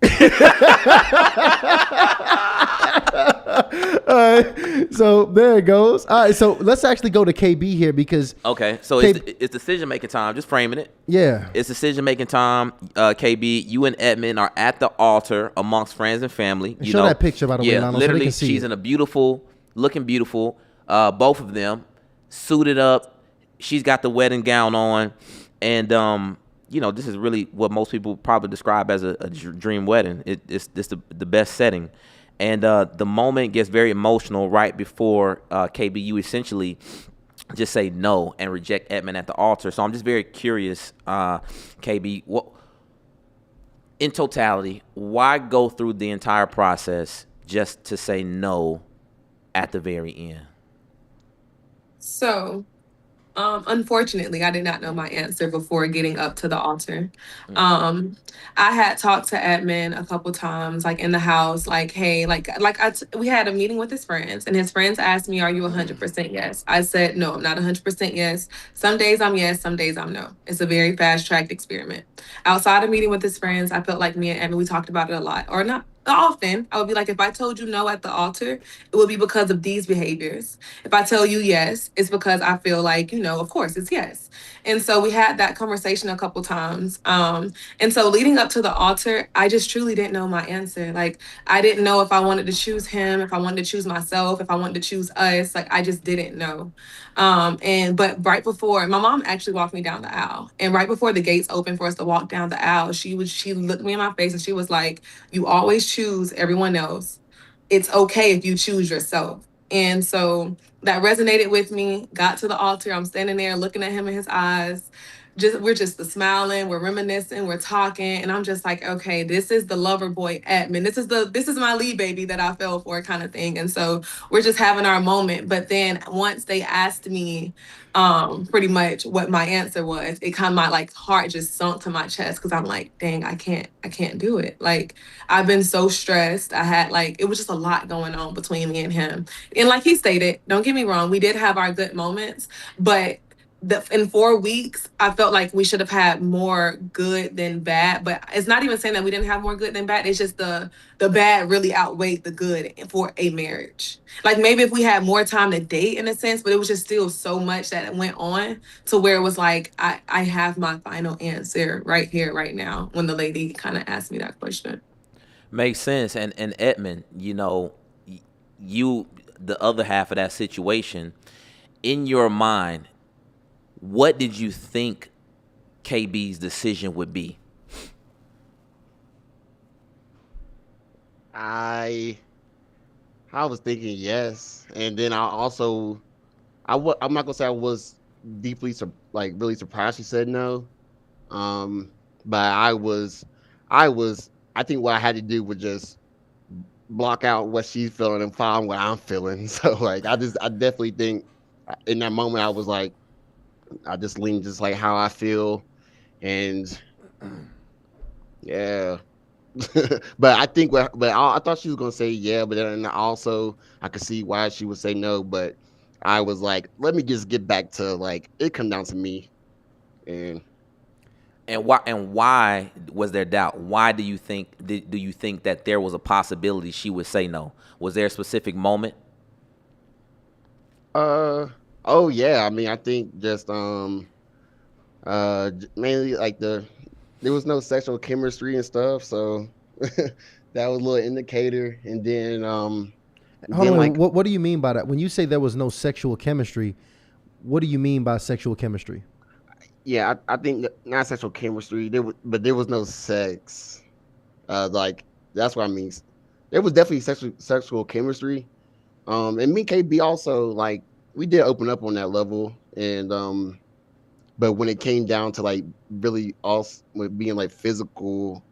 All right. So there it goes. All right. So let's actually go to KB here because Okay, so it's decision making time. Just framing it. yeah, It's decision making time. KB, you and Edmond are at the altar amongst friends and family. And show that picture, by the way, Yeah, Lionel, so they literally, can see she's it. in looking beautiful. Both of them suited up. She's got the wedding gown on, and this is really what most people probably describe as a dream wedding. It's the best setting, and the moment gets very emotional right before KB. You essentially just say no and reject Edmond at the altar. So I'm just very curious, KB, what in totality, why go through the entire process just to say no at the very end? So, unfortunately, I did not know my answer before getting up to the altar. Mm. Um, I had talked to Edmund a couple times, like in the house, like, hey, we had a meeting with his friends, and his friends asked me, "Are you 100% yes?" I said, "No, I'm not 100% yes. Some days I'm yes, some days I'm no." It's a very fast tracked experiment. Outside of meeting with his friends, I felt like me and Edmund, we talked about it a lot, or not often. I would be like, if I told you no at the altar, it would be because of these behaviors. If I tell you yes, it's because I feel like, of course it's yes. And so we had that conversation a couple times. And so leading up to the altar, I just truly didn't know my answer. Like, I didn't know if I wanted to choose him, if I wanted to choose myself, if I wanted to choose us. Like, I just didn't know. But right before, my mom actually walked me down the aisle. And right before the gates opened for us to walk down the aisle, she looked me in my face and she was like, "You always choose everyone else. It's okay if you choose yourself." And so that resonated with me. Got to the altar. I'm standing there looking at him in his eyes. We're just smiling, we're reminiscing, we're talking, and I'm just like, okay, this is the lover boy Edmond. This is my lead baby that I fell for, kind of thing. And so we're just having our moment. But then once they asked me pretty much what my answer was, it kind of, my like heart just sunk to my chest, because I'm like, dang, I can't do it. Like, I've been so stressed. I had, like, it was just a lot going on between me and him. And like he stated, don't get me wrong, we did have our good moments, but in 4 weeks, I felt like we should have had more good than bad. But it's not even saying that we didn't have more good than bad. It's just the bad really outweighed the good for a marriage. Like, maybe if we had more time to date, in a sense, but it was just still so much that went on, to where it was like, I have my final answer right here, right now, when the lady kind of asked me that question. Makes sense. And Edmund, you, the other half of that situation, in your mind, what did you think KB's decision would be? I I was thinking yes, and then I'm not gonna say I was deeply like really surprised she said no. Um, but I think what I had to do was just block out what she's feeling and find what I'm feeling. So like I definitely think in that moment I was like I just leaned just like how I feel, and yeah. But I think I thought she was gonna say yeah, but then also I could see why she would say no. But I was like, let me just get back to like it come down to me, and And why was there doubt? Why do you think that there was a possibility she would say no? Was there a specific moment? uh oh yeah, I mean I think just mainly like there was no sexual chemistry and stuff, so that was a little indicator, and Hold then on, wait, like what do you mean by that? When you say there was no sexual chemistry, what do you mean by sexual chemistry? yeah, I think not sexual chemistry. But there was no sex. Like that's what I mean. There was definitely sexual chemistry. And me and KB also like we did open up on that level, and but when it came down to like really us with being like physical,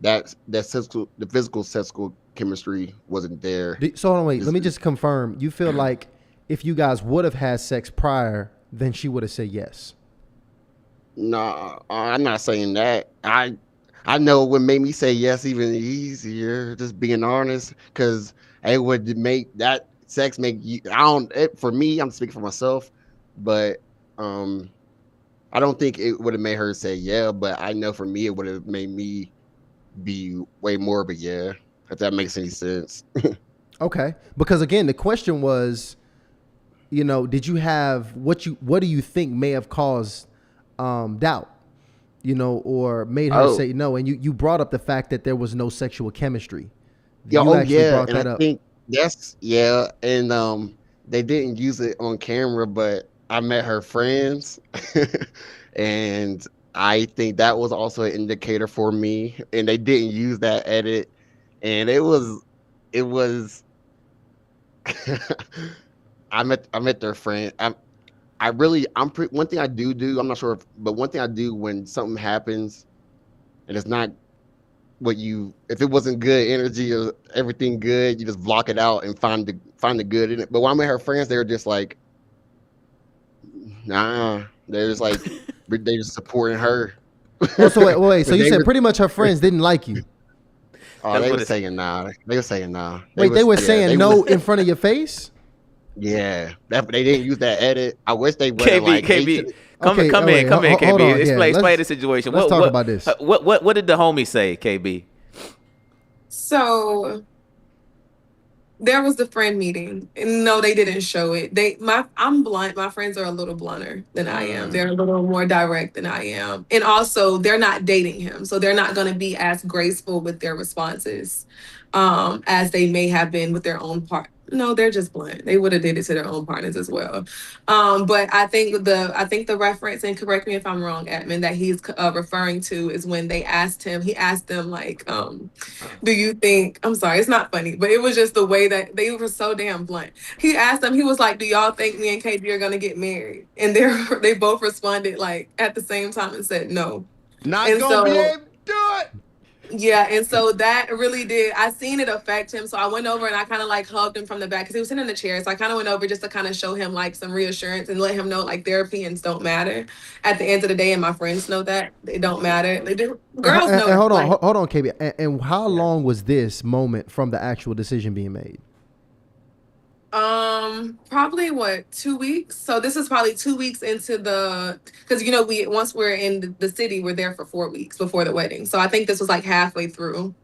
the physical sexual chemistry wasn't there. So hold on, wait. This, Let me just confirm. You feel like if you guys would have had sex prior, then she would have said yes. nah, I'm not saying that. I know what made me say yes even easier. Just being honest, because it would make that sex make you. I don't. For me, I'm speaking for myself, but um, I don't think it would have made her say yeah. But I know for me, it would have made me be way more of a yeah. If that makes any sense. Okay. Because again, the question was, did you have what do you think may have caused doubt, or made her Oh, say no? And you brought up the fact that there was no sexual chemistry. yeah. You Oh, actually yeah. brought And I that up. think that's yeah. And they didn't use it on camera, but I met her friends, and I think that was also an indicator for me. And they didn't use that edit, and it was. I met their friend. One thing I do. I'm not sure but one thing I do when something happens and it's not if it wasn't good energy or everything good, you just block it out and find the good in it. But when I met her friends, they were just like, nah. They're just like they just supporting her. Oh, so wait. So But you they said were pretty much her friends didn't like you. That's they what were it's. saying nah. They were saying nah. Wait, they were Yeah, saying no in front of your face. yeah. They didn't use that edit. I wish they would have KB, like they KB, should Okay. come Oh, in, wait. KB. Hold on. Yeah. Explain the situation. Let's talk about this. What did the homie say, KB? So there was the friend meeting. And no, they didn't show it. I'm blunt. My friends are a little blunter than I am. They're a little more direct than I am. And also they're not dating him. So they're not gonna be as graceful with their responses as they may have been with their own No, they're just blunt. They would have did it to their own partners as well. But I think the reference, and correct me if I'm wrong, Edmond, that he's referring to is when he asked them like, do you think, I'm sorry, it's not funny, but it was just the way that they were so damn blunt. He asked them, he was like, do y'all think me and KB are gonna get married? And they both responded like at the same time and said no. Not And gonna be so able to do it. yeah, and so that really did. I seen it affect him. So I went over and I kind of like hugged him from the back because he was sitting in the chair. So I kind of went over just to kind of show him like some reassurance and let him know like their opinions don't matter at the end of the day. And my friends know that they don't matter. They do. Girls know. And hold on, like, hold on, KB. And how long was this moment from the actual decision being made? probably what, 2 weeks. So this is probably 2 weeks into because we once we're in the city, we're there for 4 weeks before the wedding. So I think this was like halfway through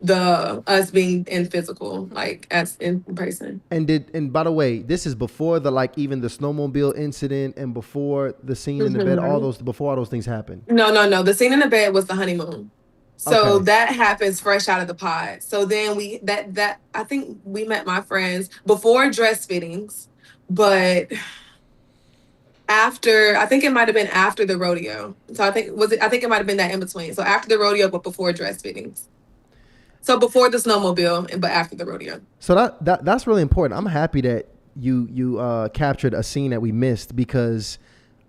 the us being in physical, like as in person. And by the way, this is before the like even the snowmobile incident and before the scene in the bed. Before all those things happened. No. The scene in the bed was the honeymoon. So Okay. that happens fresh out of the pod. So then that I think we met my friends before dress fittings, but after, I think it might have been after the rodeo. So I think it might have been that in between. So after the rodeo, but before dress fittings. So before the snowmobile, but after the rodeo. So that's really important. I'm happy that you captured a scene that we missed because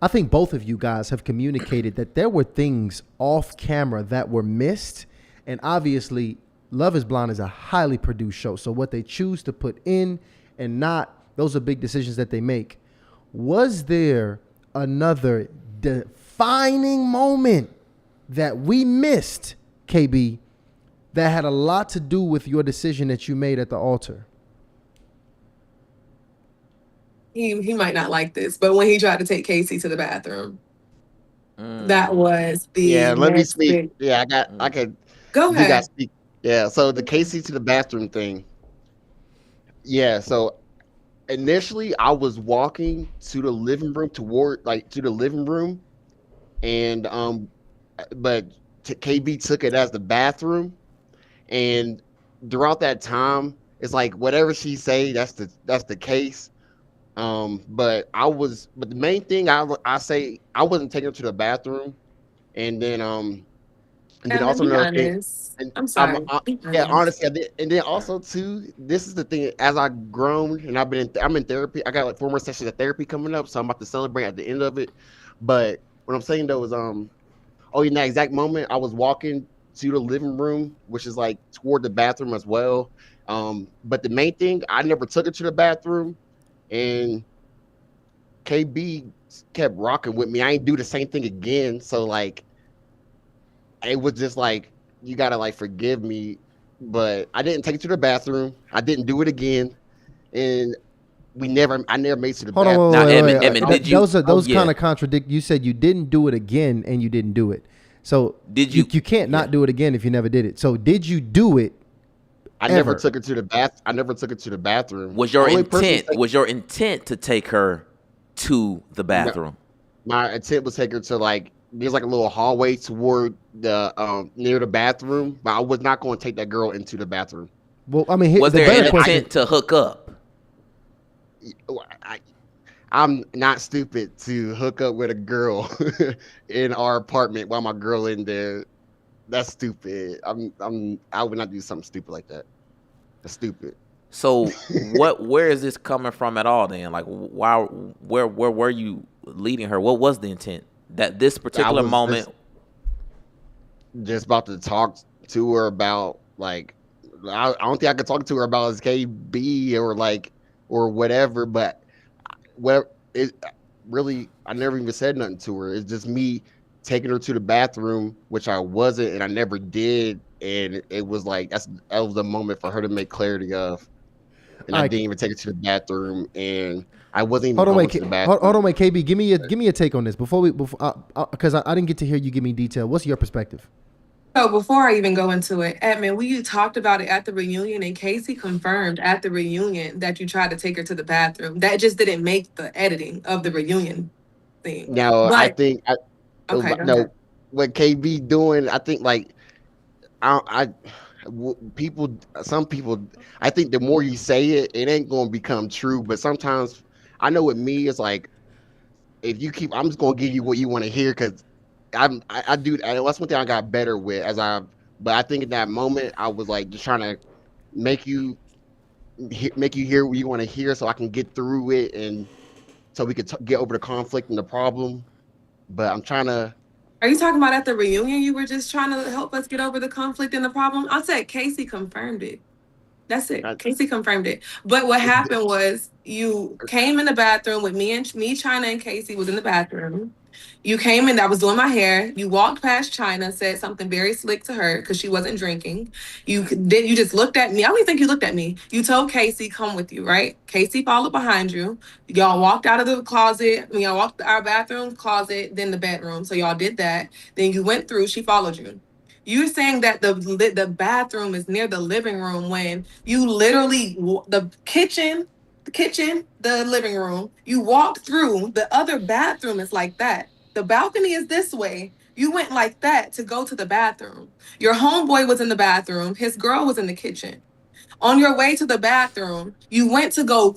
I think both of you guys have communicated that there were things off camera that were missed. And obviously, Love is Blind is a highly produced show. So what they choose to put in and not, those are big decisions that they make. Was there another defining moment that we missed, KB, that had a lot to do with your decision that you made at the altar? He might not like this, but when he tried to take Casey to the bathroom, that was the Yeah, let me next speak. big. Yeah, I could Go do got ahead. speak. Yeah, so the Casey to the bathroom thing. Yeah, so initially I was walking to the living room to the living room, and but KB took it as the bathroom, and throughout that time, it's like whatever she say, that's the case. But the main thing I say I wasn't taking her to the bathroom, and then Evan, also be another thing, honest. and I'm sorry. Be yeah, honest. honestly, and then also too, this is the thing. As I've grown and I'm in therapy. I got like 4 more sessions of therapy coming up, so I'm about to celebrate at the end of it. But what I'm saying though is in that exact moment, I was walking to the living room, which is like toward the bathroom as well. But the main thing, I never took her to the bathroom, and KB kept rocking with me. I ain't do the same thing again. So like it was just like you gotta like forgive me. But I didn't take it to the bathroom. I didn't do it again. And I never made it to the Hold on, bathroom. Now, wait. Edmond, did you? Those Yeah. kind of contradict. You said you didn't do it again and you didn't do it. So Did you? you can't not do it again if you never did it. So did you do it? I Ever? never took her to the bath. I never took her to the bathroom. Was your Only person intent? Was your intent to take her to the bathroom? my intent was to take her to like there's like a little hallway toward the near the bathroom, but I was not going to take that girl into the bathroom. Well, I mean, Was the there better an question. intent to hook up? I'm not stupid to hook up with a girl in our apartment while my girl in there. That's stupid. I would not do something stupid like that. That's stupid. So where is this coming from at all then? Like where were you leading her? What was the intent? That this particular was moment just about to talk to her about like I don't think I could talk to her about his KB or whatever, but where it really I never even said nothing to her. It's just me taking her to the bathroom, which I wasn't and I never did, and it was like that was the moment for her to make clarity of. And I didn't even take her to the bathroom, and I wasn't even going to the bathroom. Hold on, wait, KB. Give me a take on this because I didn't get to hear you give me detail. What's your perspective? So before I even go into it, Edmund, we talked about it at the reunion, and Casey confirmed at the reunion that you tried to take her to the bathroom. That just didn't make the editing of the reunion thing. No, I But think okay, go no, ahead. what KB doing, I think like I some people, I think the more you say it, it ain't gonna become true. But sometimes, I know with me, it's like if you keep, I'm just gonna give you what you want to hear because I do. That's one thing I got better with But I think in that moment, I was like just trying to make you make you hear what you want to hear, so I can get through it, and so we could get over the conflict and the problem. But I'm trying to. Are you talking about at the reunion? You were just trying to help us get over the conflict and the problem. I said Casey confirmed it. That's it. I, Casey confirmed it. But what happened was you came in the bathroom with me, China, and Casey was in the bathroom. You came in, I was doing my hair. You walked past China, said something very slick to her because she wasn't drinking. You just looked at me. I don't even think you looked at me. You told Casey, come with you, right? Casey followed behind you. Y'all walked out of the closet. Y'all walked our bathroom, closet, then the bedroom. So y'all did that. Then you went through, she followed you. You're saying that the bathroom is near the living room when you literally the kitchen, the living room. You walked through the other bathroom is like that. The balcony is this way. You went like that to go to the bathroom. Your homeboy was in the bathroom. His girl was in the kitchen. On your way to the bathroom, you went to go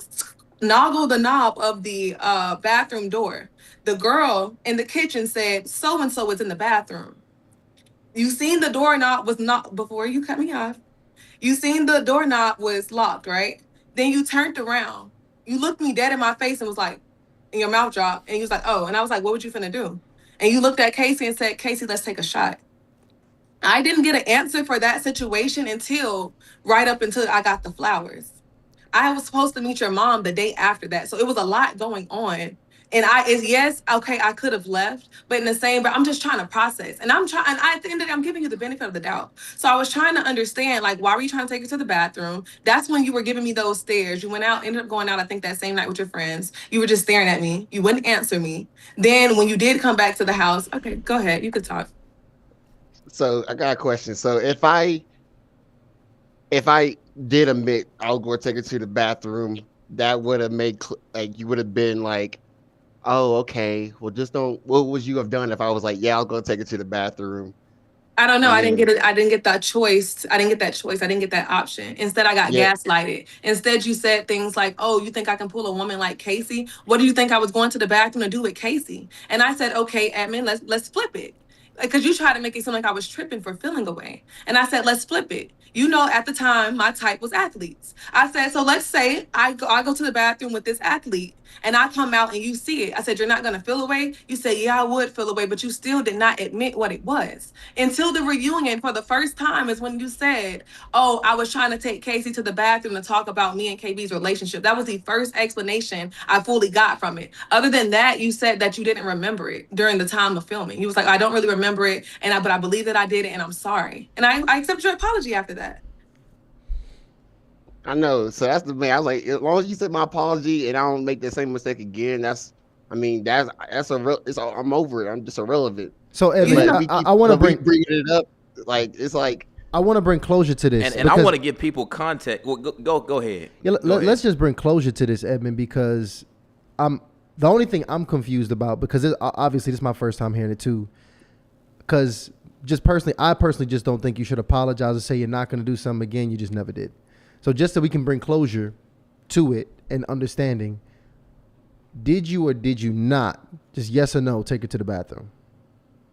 noggle the knob of the bathroom door. The girl in the kitchen said, so and so is in the bathroom. You seen the doorknob was not before you cut me off. You seen the doorknob was locked, right? Then you turned around. You looked me dead in my face and was like, and your mouth dropped. And you was like, oh. And I was like, what would you finna do? And you looked at Casey and said, Casey, let's take a shot. I didn't get an answer for that situation until right up until I got the flowers. I was supposed to meet your mom the day after that. So it was a lot going on. And yes, okay, I could have left, but in the same, but I'm just trying to process. And at the end of the day, I'm giving you the benefit of the doubt. So I was trying to understand, like, why were you trying to take her to the bathroom? That's when you were giving me those stares. You went out, ended up going out, I think that same night with your friends. You were just staring at me. You wouldn't answer me. Then when you did come back to the house, okay, go ahead. You could talk. So I got a question. So if I did admit I'll go take her to the bathroom, that would have made like you would have been like, oh, okay. Well, just don't. What would you have done if I was like, yeah, I'll go take her to the bathroom? I don't know. I I didn't mean, get it. I didn't get that choice. I didn't get that choice. I didn't get that option. Instead, I got yeah. gaslighted. Instead, you said things like, "Oh, you think I can pull a woman like Casey? What do you think I was going to the bathroom to do with Casey?" And I said, "Okay, Edmond, let's flip it." Because you tried to make it seem like I was tripping for feeling away. And I said, let's flip it. You know, at the time, my type was athletes. I said, so let's say I go to the bathroom with this athlete and I come out and you see it. I said, you're not going to feel away? You said, yeah, I would feel away, but you still did not admit what it was. Until the reunion for the first time is when you said, oh, I was trying to take Casey to the bathroom to talk about me and KB's relationship. That was the first explanation I fully got from it. Other than that, you said that you didn't remember it during the time of filming. You was like, I don't really remember it, but I believe that I did it, and I'm sorry. And I accept your apology after that. I know. So that's the thing. I was like, as long as you said my apology and I don't make the same mistake again, that's a real. I'm over it. I'm just irrelevant. So Evan, You But know, if we keep I want to bringing it up, like it's like I want to bring closure to this, And I because- want to give people context. Well, go ahead. Yeah, Go ahead. let's just bring closure to this, Edmond, because the only thing I'm confused about, because obviously this is my first time hearing it too, because I personally just don't think you should apologize and say you're not going to do something again you just never did. So just so we can bring closure to it and understanding, did you or did you not, just yes or no, take her to the bathroom?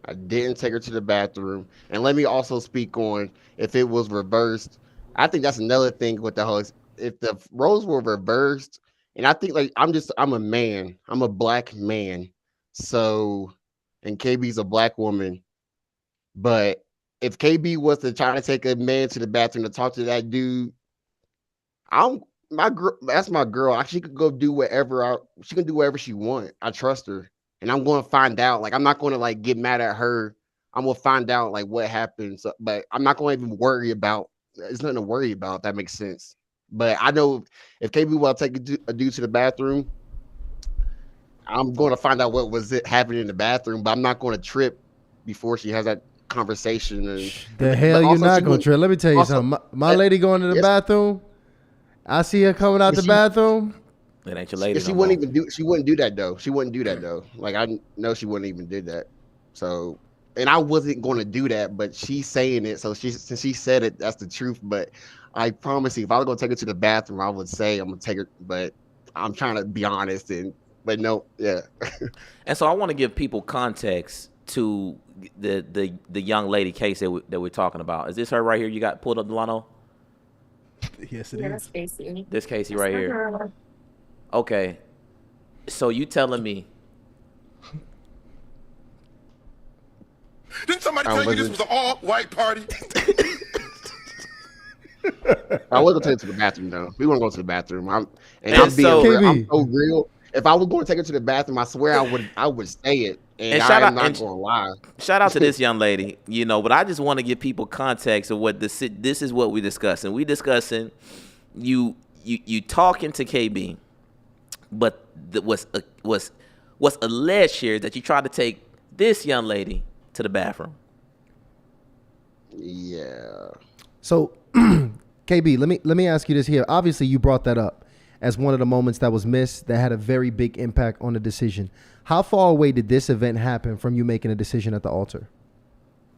I didn't take her to the bathroom. And let me also speak on if it was reversed. I think that's another thing with the whole. If the roles were reversed, and I think like I'm a man. I'm a black man. So, and KB's a black woman. But if KB was to try to take a man to the bathroom to talk to that dude, my girl. That's my girl. She could go do whatever. She can do whatever she want. I trust her. And I'm going to find out. Like, I'm not going to like get mad at her. I'm going to find out like what happens. But I'm not going to even worry about. There's nothing to worry about. If that makes sense. But I know if KB will take a dude to the bathroom, I'm going to find out what was it happening in the bathroom. But I'm not going to trip before she has that conversation. The hell you're not going to trip. Let me tell you something. My lady going to the bathroom. I see her coming out the bathroom. It ain't your lady. She wouldn't do that though. She wouldn't do that though. Like I know she wouldn't even do that. So and I wasn't going to do that, but she's saying it, so since she said it, that's the truth. But I promise you, if I was going to take her to the bathroom, I would say I'm going to take her, but I'm trying to be honest, but no, yeah. And so I want to give people context to the young lady case that we're talking about. Is this her right here? You got pulled up, Delano? Yes, it Yeah, is. that's Casey. This Casey That's right my here. girl. Okay. So you telling me Didn't somebody I tell you this wasn't. was an all-white party? I was gonna take her to the bathroom though. We want to go to the bathroom. I'm And being so- real. I'm KB. so real. If I was going to take her to the bathroom, I swear I would say it, and And I shout am out- not and- going to lie. shout out to this young lady, but I just want to give people context of what this is what we're discussing. We discussing you talking to KB, but what's alleged here is that you tried to take this young lady to the bathroom. Yeah. So, KB, let me ask you this here. Obviously, you brought that up as one of the moments that was missed that had a very big impact on the decision. How far away did this event happen from you making a decision at the altar?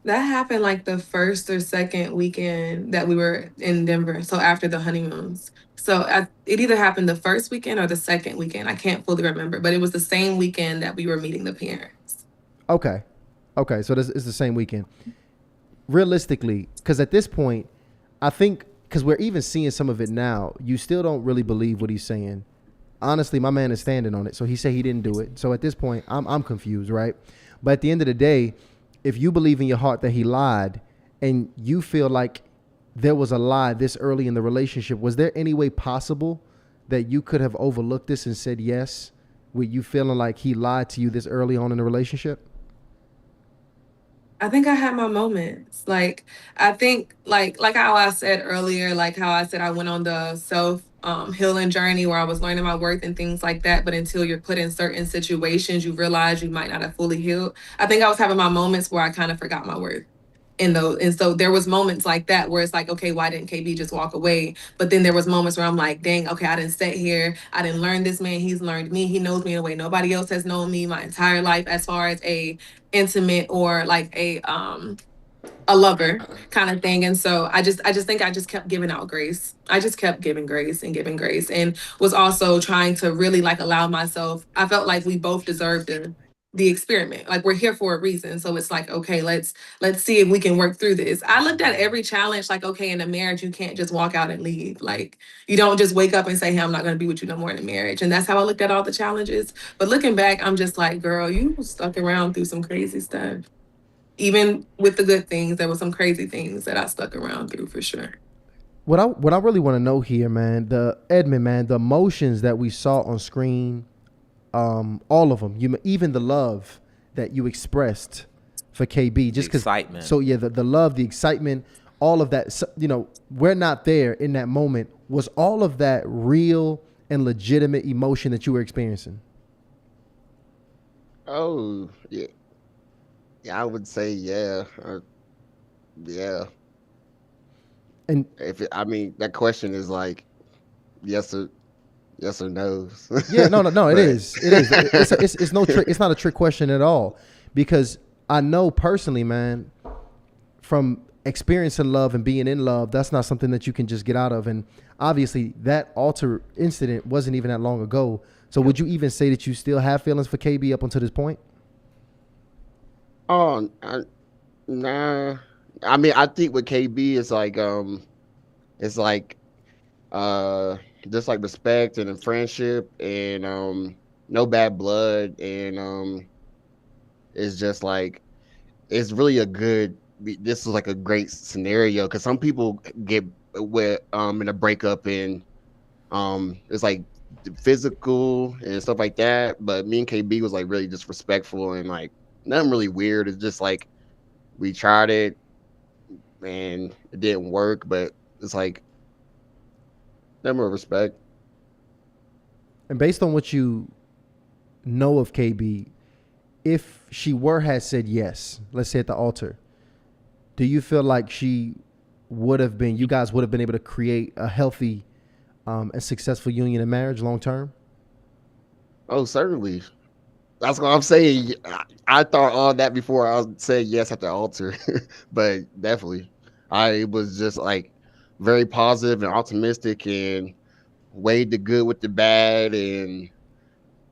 That happened like the first or second weekend that we were in Denver. So after the honeymoons. So it either happened the first weekend or the second weekend. I can't fully remember, but it was the same weekend that we were meeting the parents. Okay. So it's the same weekend. Realistically, because at this point, I think, because we're even seeing some of it now, you still don't really believe what he's saying. Honestly, my man is standing on it. So he said he didn't do it. So at this point, I'm confused, right? But at the end of the day, if you believe in your heart that he lied and you feel like there was a lie this early in the relationship, was there any way possible that you could have overlooked this and said yes with you feeling like he lied to you this early on in the relationship? I think I had my moments. Like I think like how I said earlier, like how I said I went on the self healing journey where I was learning my worth and things like that. But until you're put in certain situations, you realize you might not have fully healed. I think I was having my moments where I kind of forgot my worth in those. And so there was moments like that where it's like, okay, why didn't KB just walk away? But then there was moments where I'm like, dang, okay, I didn't sit here. I didn't learn this man. He's learned me. He knows me in a way nobody else has known me my entire life as far as a intimate or like a lover kind of thing. And so I just think I just kept giving out grace. I just kept giving grace and was also trying to really like allow myself. I felt like we both deserved the experiment. Like we're here for a reason. So it's like, okay, let's see if we can work through this. I looked at every challenge like, okay, in a marriage, you can't just walk out and leave. Like you don't just wake up and say, hey, I'm not going to be with you no more in a marriage. And that's how I looked at all the challenges. But looking back, I'm just like, girl, you stuck around through some crazy stuff. Even with the good things, there were some crazy things that I stuck around through for sure. What I really want to know here, man, Edmond, man, the emotions that we saw on screen, all of them, even the love that you expressed for KB, just because excitement. So yeah, the love, the excitement, all of that. So, we're not there in that moment. Was all of that real and legitimate emotion that you were experiencing? Oh, yeah. Yeah, I would say yeah. Yeah. And I mean, that question is like yes or no. yeah, no, it But- is. It is. It's no trick. It's not a trick question at all, because I know personally, man, from experiencing love and being in love, that's not something that you can just get out of. And obviously, that altar incident wasn't even that long ago. So would you even say that you still have feelings for KB up until this point? Oh, nah. I mean, I think with KB, it's like, just like respect and then friendship and no bad blood and it's just like it's really a good. This is like a great scenario because some people get with in a breakup and it's like physical and stuff like that, but me and KB was like really just respectful and like nothing really weird. It's just like we tried it and it didn't work, but it's like nothing but respect. And based on what you know of KB, if she had said yes, let's say at the altar, do you feel like you guys would have been able to create a healthy and successful union and marriage long term? Oh, certainly. That's what I'm saying. I thought all that before I was saying yes at the altar, but definitely, I was just like very positive and optimistic and weighed the good with the bad and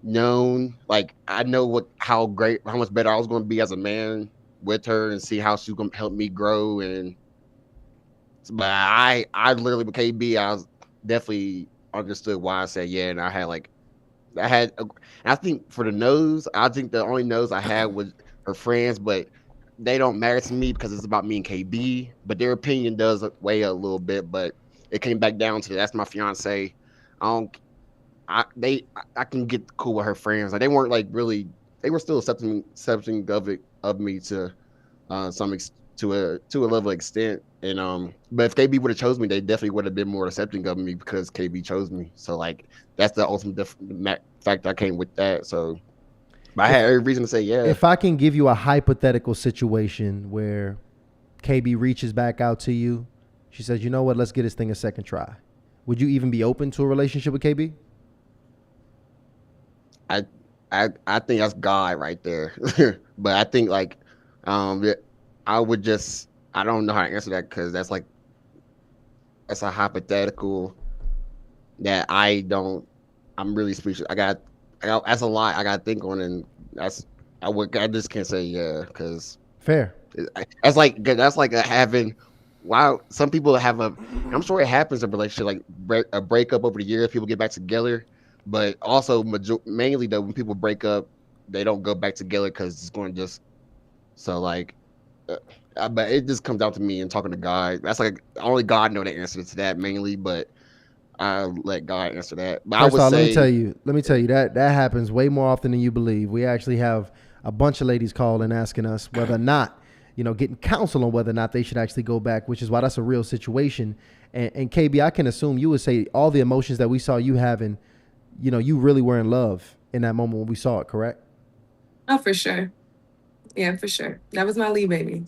known like I know how much better I was going to be as a man with her and see how she was going to help me grow and but I literally with KB I was definitely understood why I said yeah and I had I think for the nose I think the only nose I had was her friends but they don't matter to me because it's about me and KB but their opinion does weigh a little bit but it came back down to that's my fiance. I don't I can get cool with her friends. Like they weren't like really they were still accepting of me to to a level extent. And but if KB would have chose me, they definitely would have been more accepting of me because KB chose me. So like that's the ultimate fact I came with that. So but I had every reason to say yeah. If I can give you a hypothetical situation where KB reaches back out to you, she says, "You know what? Let's get this thing a second try." Would you even be open to a relationship with KB? I think that's God right there. But I think like I would just I don't know how to answer that because that's a hypothetical that I'm really speechless. I got that's a lot I got to think on and I just can't say yeah because Fair. that's like having wow some people have I'm sure it happens in a relationship like a breakup over the years people get back together but also mainly though when people break up they don't go back together because it's going to just so like but it just comes down to me and talking to God that's like only God know the answer to that mainly but I let God answer that but First I would of all, say let me tell you that happens way more often than you believe. We actually have a bunch of ladies calling asking us whether or not, getting counsel on whether or not they should actually go back, which is why that's a real situation. And KB, I can assume you would say all the emotions that we saw you having, you really were in love in that moment when we saw it, correct? Oh, for sure. Yeah, for sure. That was my lead baby.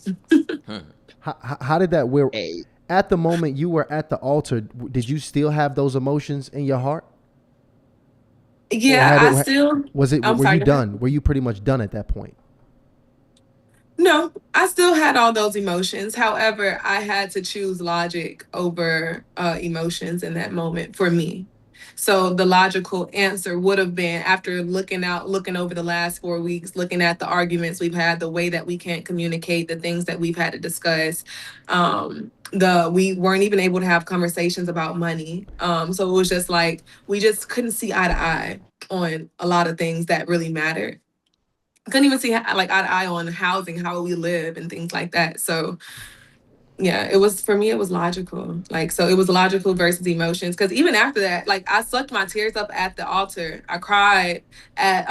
How did that, where hey at the moment you were at the altar, did you still have those emotions in your heart? Or Yeah, had I it, still. I'm were you sorry. Go ahead. done? Were you pretty much done at that point? No, I still had all those emotions. However, I had to choose logic over emotions in that moment for me. So the logical answer would have been after looking over the last 4 weeks, looking at the arguments we've had, the way that we can't communicate, the things that we've had to discuss. The we weren't even able to have conversations about money. So it was just like we just couldn't see eye to eye on a lot of things that really mattered. Couldn't even see like eye to eye on housing, how we live, and things like that. So yeah, it was for me. It was logical. Like so, it was logical versus emotions. Because even after that, like I sucked my tears up at the altar. I cried at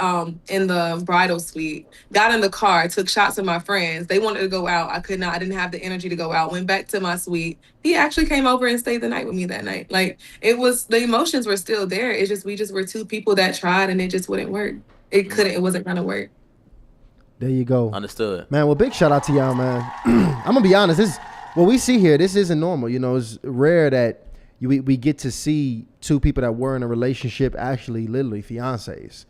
in the bridal suite. Got in the car, took shots with my friends. They wanted to go out. I could not. I didn't have the energy to go out. Went back to my suite. He actually came over and stayed the night with me that night. Like it was the emotions were still there. It's just we just were two people that tried and it just wouldn't work. It couldn't. It wasn't gonna work. There you go. Understood. Man, well, big shout out to y'all, man. I'm going to be honest. What we see here, this isn't normal. It's rare that we get to see two people that were in a relationship actually literally fiancés,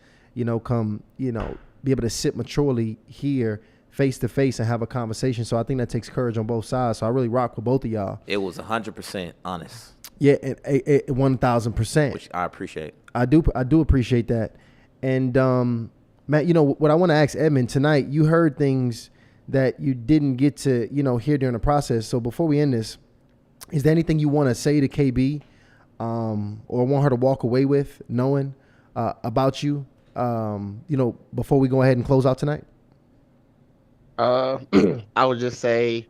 come, be able to sit maturely here face to face and have a conversation. So I think that takes courage on both sides. So I really rock with both of y'all. It was 100% honest. Yeah, 1,000%. Which I appreciate. I do appreciate that. And, Matt, what I want to ask Edmond tonight, you heard things that you didn't get to, hear during the process. So before we end this, is there anything you want to say to KB or want her to walk away with knowing about you, before we go ahead and close out tonight? I would just say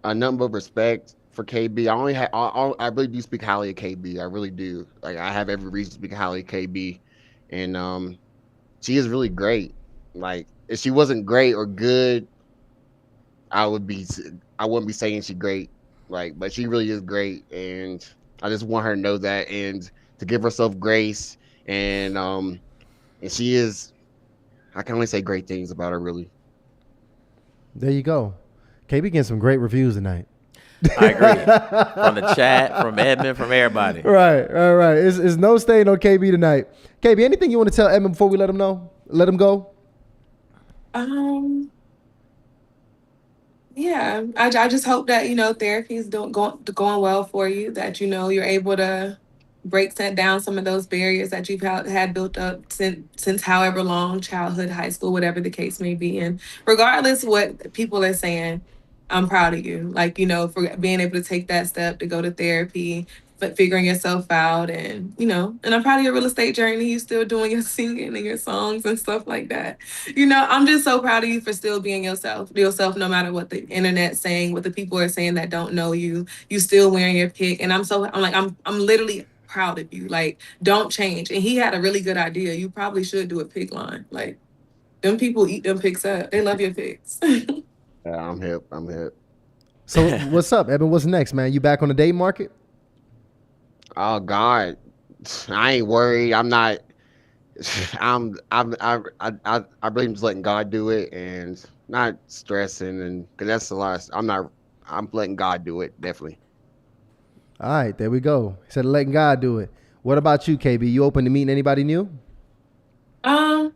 a number of respect for KB. I really do speak highly of KB. I really do. Like I have every reason to speak highly of KB, and she is really great. Like if she wasn't great or good, I wouldn't be saying she's great. Like, but she really is great, and I just want her to know that and to give herself grace. And she is. I can only say great things about her, really. There you go. KB getting some great reviews tonight. I agree. From the chat, from Edmond, from everybody. Right. It's no stain on KB tonight. KB, anything you want to tell Edmond before we let him go? Um, yeah, I just hope that, therapy is going well for you, that, you're able to break set down some of those barriers that you've had built up since however long, childhood, high school, whatever the case may be. And regardless what people are saying, I'm proud of you. Like, for being able to take that step to go to therapy, but figuring yourself out, and I'm proud of your real estate journey. You still doing your singing and your songs and stuff like that. I'm just so proud of you for still being yourself, no matter what the internet's saying, what the people are saying that don't know you. You still wearing your pick, and I'm literally proud of you. Like, don't change. And he had a really good idea. You probably should do a pick line. Like, them people eat them picks up. They love your picks. Yeah, I'm hip. I'm hip. So what's up, Edmond? What's next, man? You back on the date market? Oh God, I ain't worried. I'm not. I really just letting God do it and not stressing, and because that's the last. I'm not. I'm letting God do it. Definitely. All right, there we go. He said letting God do it. What about you, KB? You open to meeting anybody new? um,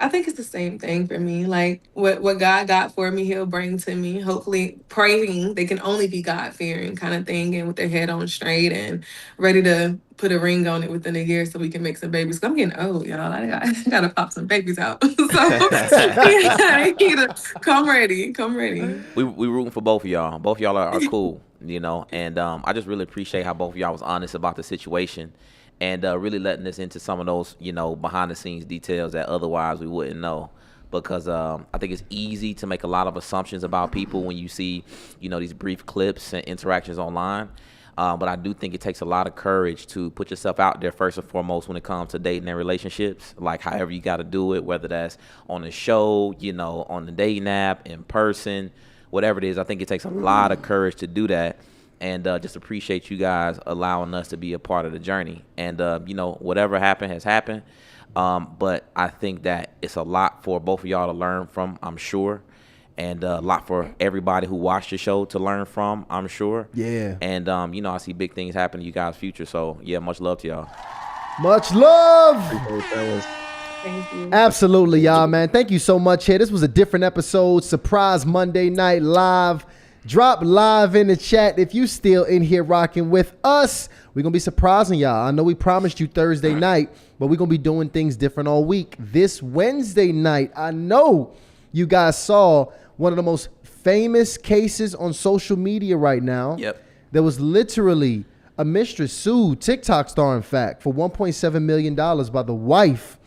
I think it's the same thing for me. Like, what God got for me, He'll bring to me. Hopefully, praying they can only be God fearing kind of thing, and with their head on straight and ready to put a ring on it within a year so we can make some babies. 'Cause I'm getting old, y'all. I gotta pop some babies out. So yeah, come ready, come ready. We rooting for both of y'all. Both of y'all are cool, and I just really appreciate how both of y'all was honest about the situation and really letting us into some of those, behind the scenes details that otherwise we wouldn't know. Because I think it's easy to make a lot of assumptions about people when you see, these brief clips and interactions online. But I do think it takes a lot of courage to put yourself out there first and foremost when it comes to dating and relationships. Like however you got to do it, whether that's on the show, on the dating app, in person, whatever it is. I think it takes a lot of courage to do that. And just appreciate you guys allowing us to be a part of the journey. And, whatever happened has happened. But I think that it's a lot for both of y'all to learn from, I'm sure. And a lot for everybody who watched the show to learn from, I'm sure. Yeah. And, I see big things happen to you guys' future. So, yeah, much love to y'all. Much love. Thank you. Absolutely, y'all, man. Thank you so much here. This was a different episode. Surprise Monday Night Live. Drop live in the chat if you still in here rocking with us. We're going to be surprising y'all. I know we promised you Thursday night, but we're going to be doing things different all week. This Wednesday night, I know you guys saw one of the most famous cases on social media right now. Yep. There was literally a mistress sued, TikTok star in fact, for $1.7 million by the wife.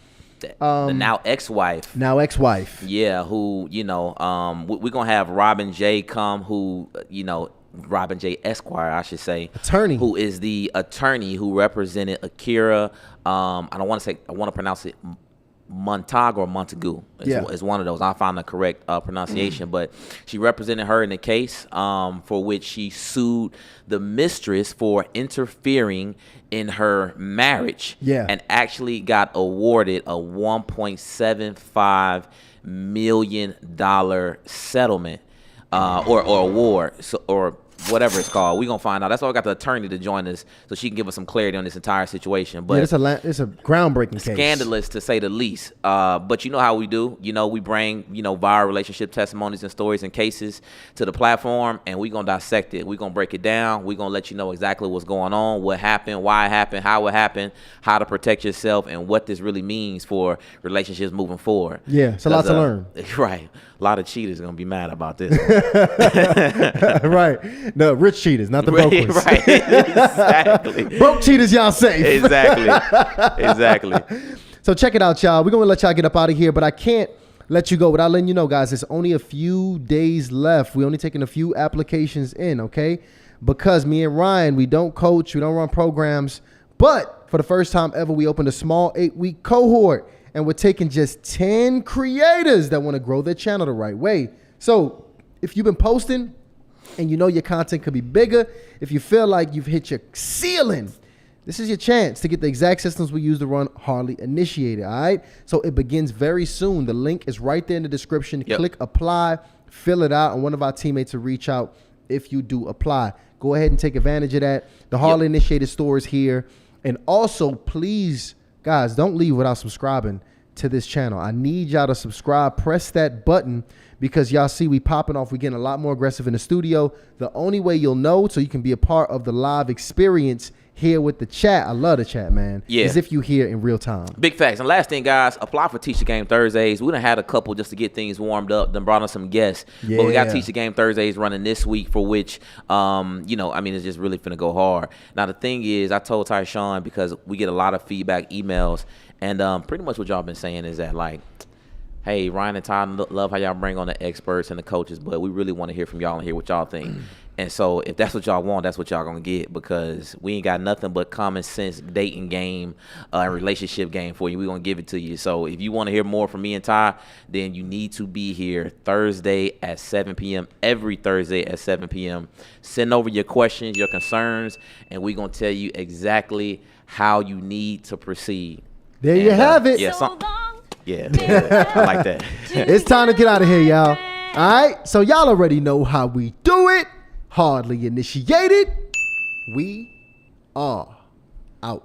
The now ex-wife. Now ex-wife. Yeah, who, we're going to have Robin J. come, who, Robin J. Esquire, I should say. Attorney. Who is the attorney who represented Akira. I want to pronounce it Montag or Montague. It's one of those. I found the correct pronunciation. But she represented her in the case for which she sued the mistress for interfering in her marriage. Yeah. And actually got awarded a $1.75 million settlement or award. Or whatever it's called. We're going to find out. That's why we got the attorney to join us so she can give us some clarity on this entire situation. But yeah, it's a groundbreaking case. Scandalous to say the least. But you know how we do. We bring, viral relationship testimonies and stories and cases to the platform, and we're going to dissect it. We're going to break it down. We're going to let you know exactly what's going on, what happened, why it happened, how it happened, how to protect yourself, and what this really means for relationships moving forward. Yeah, it's a lot to learn. Right. A lot of cheaters are going to be mad about this. Right. No, rich cheaters, not the broke ones. Right. Exactly. Broke cheaters, y'all safe. Exactly. So check it out, y'all. We're going to let y'all get up out of here, but I can't let you go without letting you know, guys, there's only a few days left. We're only taking a few applications in, okay? Because me and Ryan, we don't coach, we don't run programs, but for the first time ever, we opened a small 8-week cohort, and we're taking just 10 creators that want to grow their channel the right way. So if you've been posting and you know your content could be bigger, if you feel like you've hit your ceiling, this is your chance to get the exact systems we use to run Harley Initiated, all right? So it begins very soon. The link is right there in the description. Yep. Click apply, fill it out, and one of our teammates will reach out if you do apply. Go ahead and take advantage of that. The Harley Initiated store is here. And also, please, guys, don't leave without subscribing to this channel. I need y'all to subscribe. Press that button because y'all see we popping off. We getting a lot more aggressive in the studio. The only way you'll know so you can be a part of the live experience here with the chat. I love the chat, man. Yeah. As if you here in real time. Big facts. And last thing, guys, apply for Teach the Game Thursdays. We done had a couple just to get things warmed up, then brought on some guests. But we got Yeah. Teach the Game Thursdays running this week, for which, it's just really finna go hard. Now, the thing is, I told Tyshawn, because we get a lot of feedback emails, and pretty much what y'all been saying is that, like, hey, Ryan and Ty, love how y'all bring on the experts and the coaches, but we really want to hear from y'all and hear what y'all think. And so if that's what y'all want, that's what y'all going to get, because we ain't got nothing but common sense dating game and relationship game for you. We're going to give it to you. So if you want to hear more from me and Ty, then you need to be here Thursday at 7 p.m., every Thursday at 7 p.m. Send over your questions, your concerns, and we're going to tell you exactly how you need to proceed. There you have it. Yeah, I like that. It's time to get out of here, y'all. All right? So y'all already know how we do it. Hardly initiated. We are out.